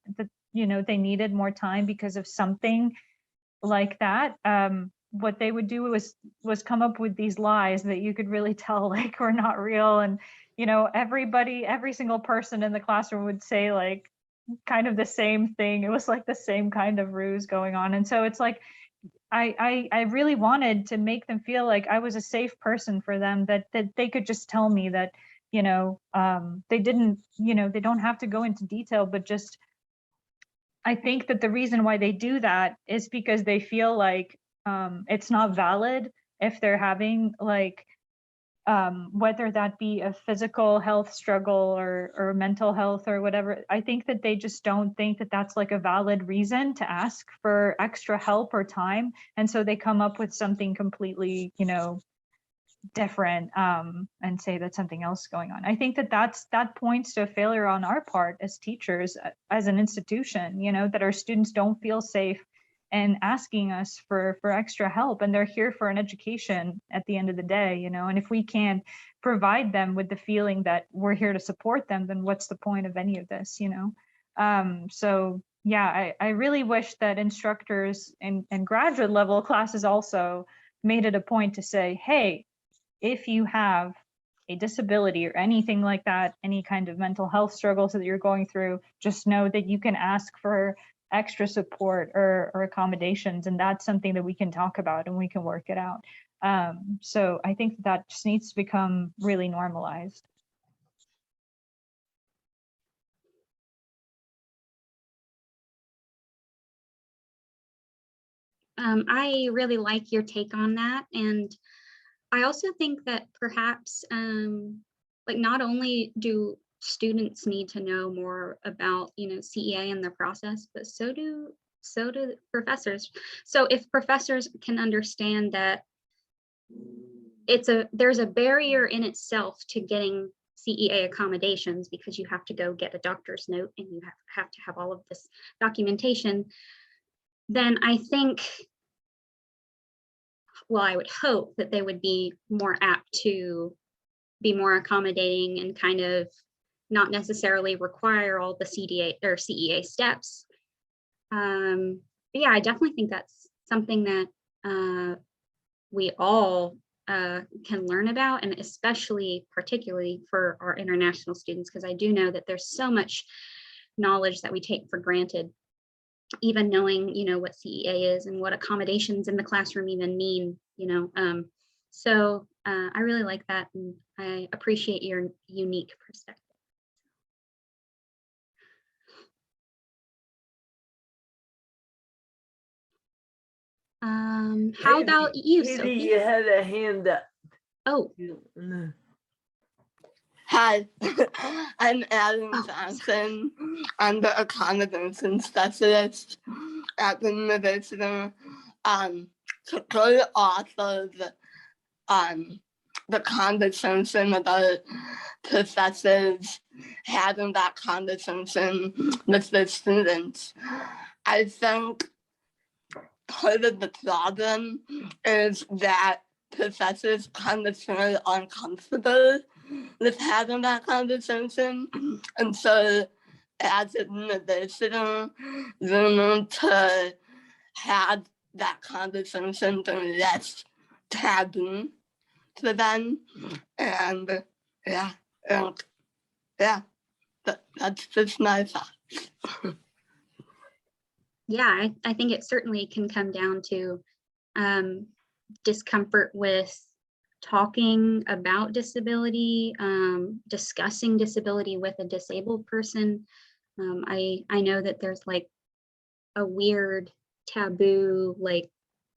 you know, they needed more time because of something like that. What they would do was come up with these lies that you could really tell like were not real. And, you know, every single person in the classroom would say like kind of the same thing. It was like the same kind of ruse going on. And so it's like, I really wanted to make them feel like I was a safe person for them, that they could just tell me that, you know, they didn't, you know, they don't have to go into detail, but just, I think that the reason why they do that is because they feel like it's not valid if they're having like, whether that be a physical health struggle or mental health or whatever. I think that they just don't think that that's like a valid reason to ask for extra help or time. And so they come up with something completely, you know, different, and say that something else is going on. I think that that points to a failure on our part as teachers, as an institution, you know, that our students don't feel safe and asking us for extra help, and they're here for an education at the end of the day, you know. And if we can't provide them with the feeling that we're here to support them, then what's the point of any of this, you know? So yeah, I really wish that instructors in graduate level classes also made it a point to say, hey, if you have a disability or anything like that, any kind of mental health struggles that you're going through, just know that you can ask for extra support or accommodations, and that's something that we can talk about and we can work it out. So I think that just needs to become really normalized. I really like your take on that. And I also think that perhaps like not only do students need to know more about, you know, CEA and the process, but so do professors. So if professors can understand that there's a barrier in itself to getting CEA accommodations because you have to go get a doctor's note and you have to have all of this documentation, then I think, well, I would hope that they would be more apt to be more accommodating and kind of not necessarily require all the CDA or CEA steps. But yeah, I definitely think that's something that we all can learn about, and especially particularly for our international students, because I do know that there's so much knowledge that we take for granted, even knowing, you know, what CEA is and what accommodations in the classroom even mean, you know. So I really like that, and I appreciate your unique perspective. How about you, Katie, Sophie? you had a hand up. Oh, Hi, I'm Adam Oh, Johnson. I'm the accommodation specialist at the university. To go off of the conversation about professors having that conversation with the students, I think part of the problem is that professors kind of feel uncomfortable with having that conversation. And so as an university, we need to have that conversation be less taboo to them. And yeah, that's just my thought. yeah, I think it certainly can come down to discomfort with talking about disability, discussing disability with a disabled person. I know that there's like a weird taboo, like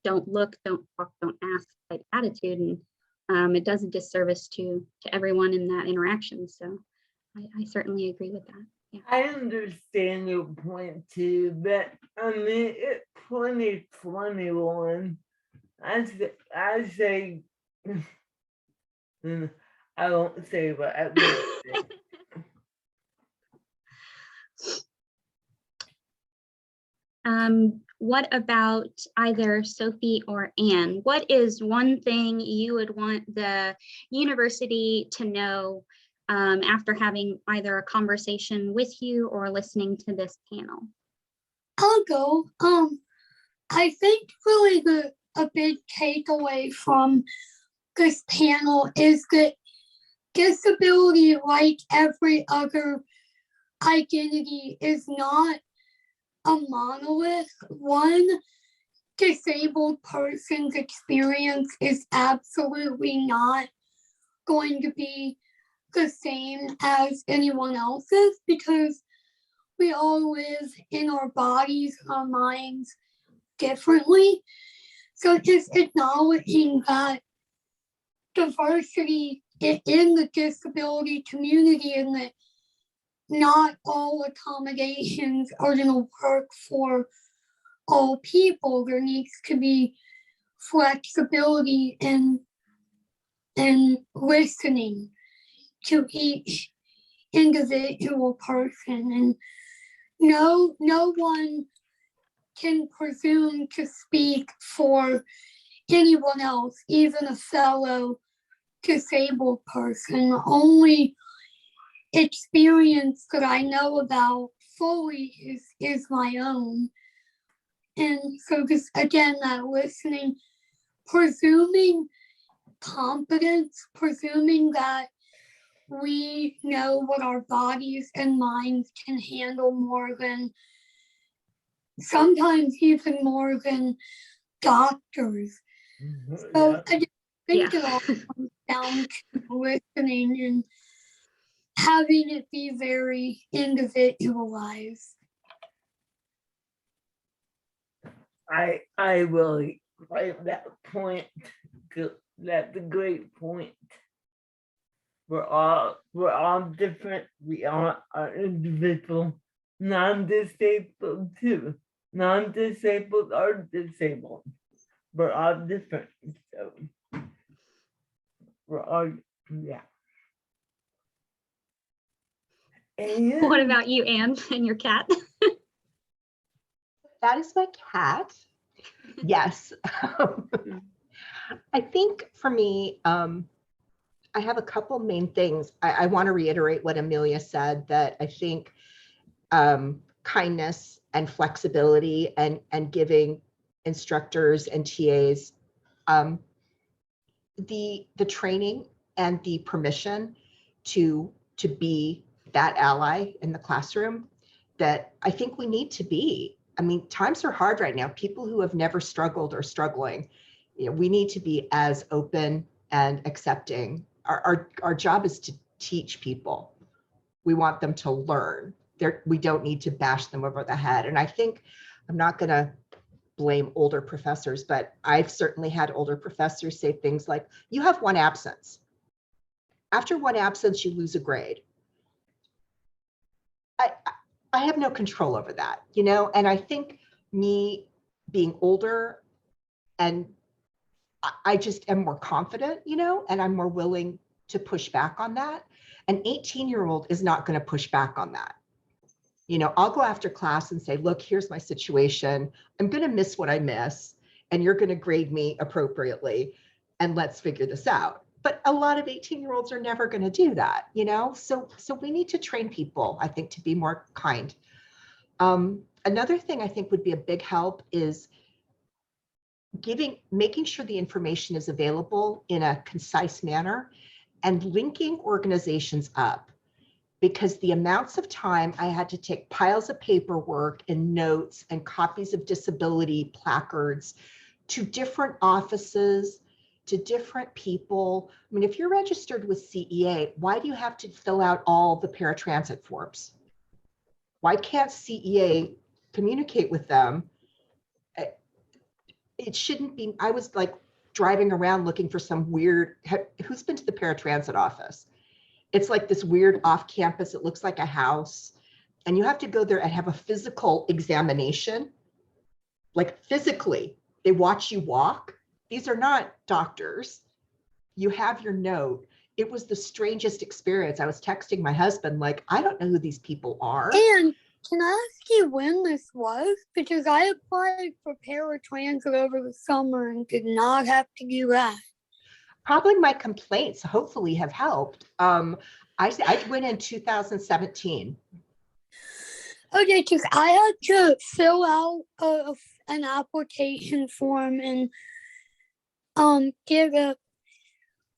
don't look, don't talk, don't ask type attitude. And it does a disservice to everyone in that interaction. So I certainly agree with that. Yeah. I understand your point too, but I mean, it's 2021. I say, I won't say what I would say. What about either Sophie or Anne? What is one thing you would want the university to know after having either a conversation with you or listening to this panel? I'll go. I think really a big takeaway from this panel is that disability, like every other identity, is not a monolith. One disabled person's experience is absolutely not going to be the same as anyone else's, because we all live in our bodies, our minds differently. So just acknowledging that diversity in the disability community, and that not all accommodations are going to work for all people. There needs to be flexibility and listening to each individual person. And no one can presume to speak for anyone else, even a fellow disabled person. The only experience that I know about fully is my own. And so just again, that listening, presuming competence, presuming that we know what our bodies and minds can handle more than, sometimes even more than doctors. So I just think it all comes down to listening and having it be very individualized. I really like that point. That's a great point. We're all different. We all are individual, non-disabled too. Non-disabled are disabled. We're all different. So we're all, yeah. And What about you, Anne, and your cat? That is my cat. Yes. I think for me, I have a couple main things. I want to reiterate what Amelia said, that I think kindness and flexibility and giving instructors and TAs the training and the permission to be that ally in the classroom that I think we need to be. I mean, times are hard right now. People who have never struggled are struggling. You know, we need to be as open and accepting. Our job is to teach people. We want them to learn. We don't need to bash them over the head. And I think, I'm not going to blame older professors, but I've certainly had older professors say things like, you have one absence. After one absence, you lose a grade. I have no control over that, you know? And I think me being older, and I just am more confident, you know, and I'm more willing to push back on that. An 18-year-old is not going to push back on that. You know, I'll go after class and say, look, here's my situation. I'm going to miss what I miss, and you're going to grade me appropriately, and let's figure this out. But a lot of 18-year-olds are never going to do that, you know? So we need to train people, I think, to be more kind. Another thing I think would be a big help is making sure the information is available in a concise manner and linking organizations up, because the amounts of time I had to take piles of paperwork and notes and copies of disability placards to different offices, to different people. I mean, if you're registered with CEA, why do you have to fill out all the paratransit forms? Why can't CEA communicate with them it shouldn't be. I was like driving around looking for some weird, who's been to the paratransit office? It's like this weird off campus. It looks like a house. And you have to go there and have a physical examination. Like physically, they watch you walk. These are not doctors. You have your note. It was the strangest experience. I was texting my husband, like, I don't know who these people are. And can I ask you when this was? Because I applied for paratransit over the summer and did not have to do that. Probably my complaints hopefully have helped. I went in 2017. Okay, because I had to fill out an application form and get a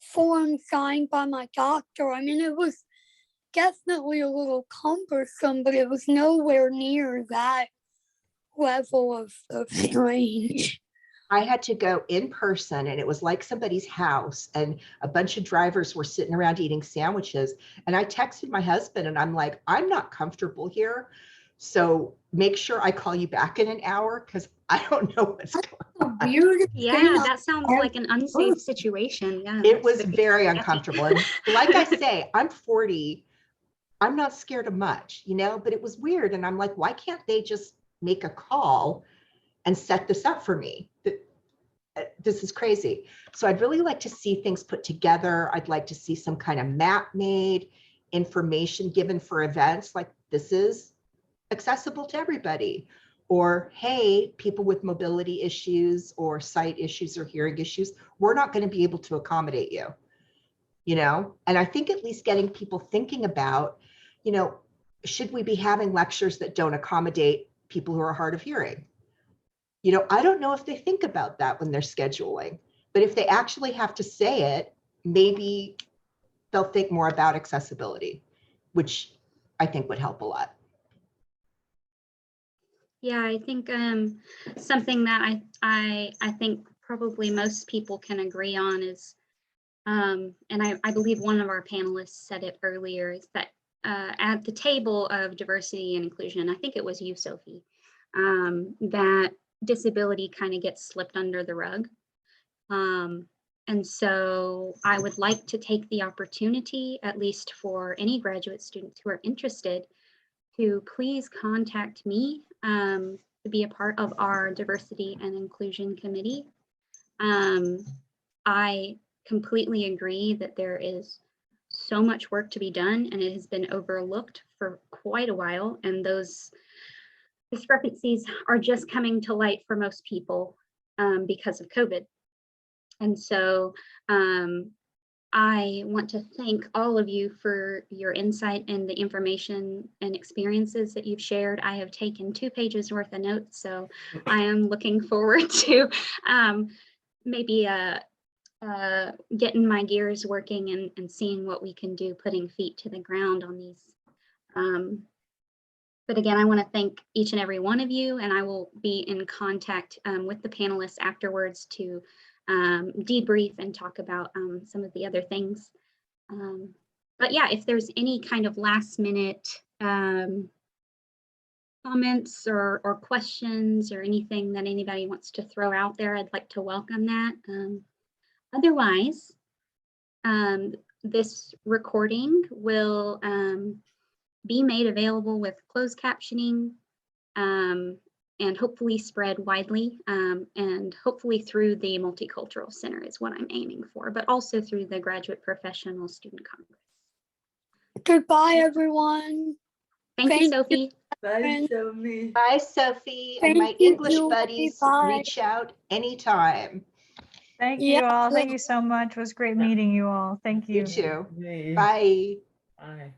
form signed by my doctor. I mean, it was definitely a little cumbersome, but it was nowhere near that level of strange. I had to go in person and it was like somebody's house and a bunch of drivers were sitting around eating sandwiches. And I texted my husband and I'm like, I'm not comfortable here. So make sure I call you back in an hour because I don't know what's going on. Weird. Yeah, that sounds like an unsafe situation. Yeah, It that's was very sketchy. uncomfortable. And like I say, I'm 40. I'm not scared of much, you know, but it was weird. And I'm like, why can't they just make a call and set this up for me? This is crazy. So I'd really like to see things put together. I'd like to see some kind of map made, information given for events like this is accessible to everybody. Or, hey, people with mobility issues or sight issues or hearing issues, we're not going to be able to accommodate you, you know? And I think at least getting people thinking about, you know, should we be having lectures that don't accommodate people who are hard of hearing? You know, I don't know if they think about that when they're scheduling, but if they actually have to say it, maybe they'll think more about accessibility, which I think would help a lot. Yeah, I think something that I think probably most people can agree on is, and I believe one of our panelists said it earlier, is that at the table of diversity and inclusion, I think it was you, Sophie, that disability kind of gets slipped under the rug. And so I would like to take the opportunity, at least for any graduate students who are interested, to please contact me to be a part of our diversity and inclusion committee. I completely agree that there is so much work to be done and it has been overlooked for quite a while, and those discrepancies are just coming to light for most people because of COVID. And so I want to thank all of you for your insight and the information and experiences that you've shared. I have taken 2 pages worth of notes, so I am looking forward to maybe getting my gears working and seeing what we can do, putting feet to the ground on these. But again, I want to thank each and every one of you, and I will be in contact with the panelists afterwards to debrief and talk about some of the other things. But yeah, if there's any kind of last minute comments or questions or anything that anybody wants to throw out there, I'd like to welcome that. Otherwise, this recording will be made available with closed captioning and hopefully spread widely and hopefully through the Multicultural Center is what I'm aiming for, but also through the Graduate Professional Student Congress. Goodbye, everyone. Thank you, Sophie. Bye, Sophie. Bye, Sophie. Thank And my you, English Julie. buddies, Bye. reach out anytime. Thank Yeah. you all. Thank you so much. It was great meeting you all. Thank You you. too. Me. Bye. Bye.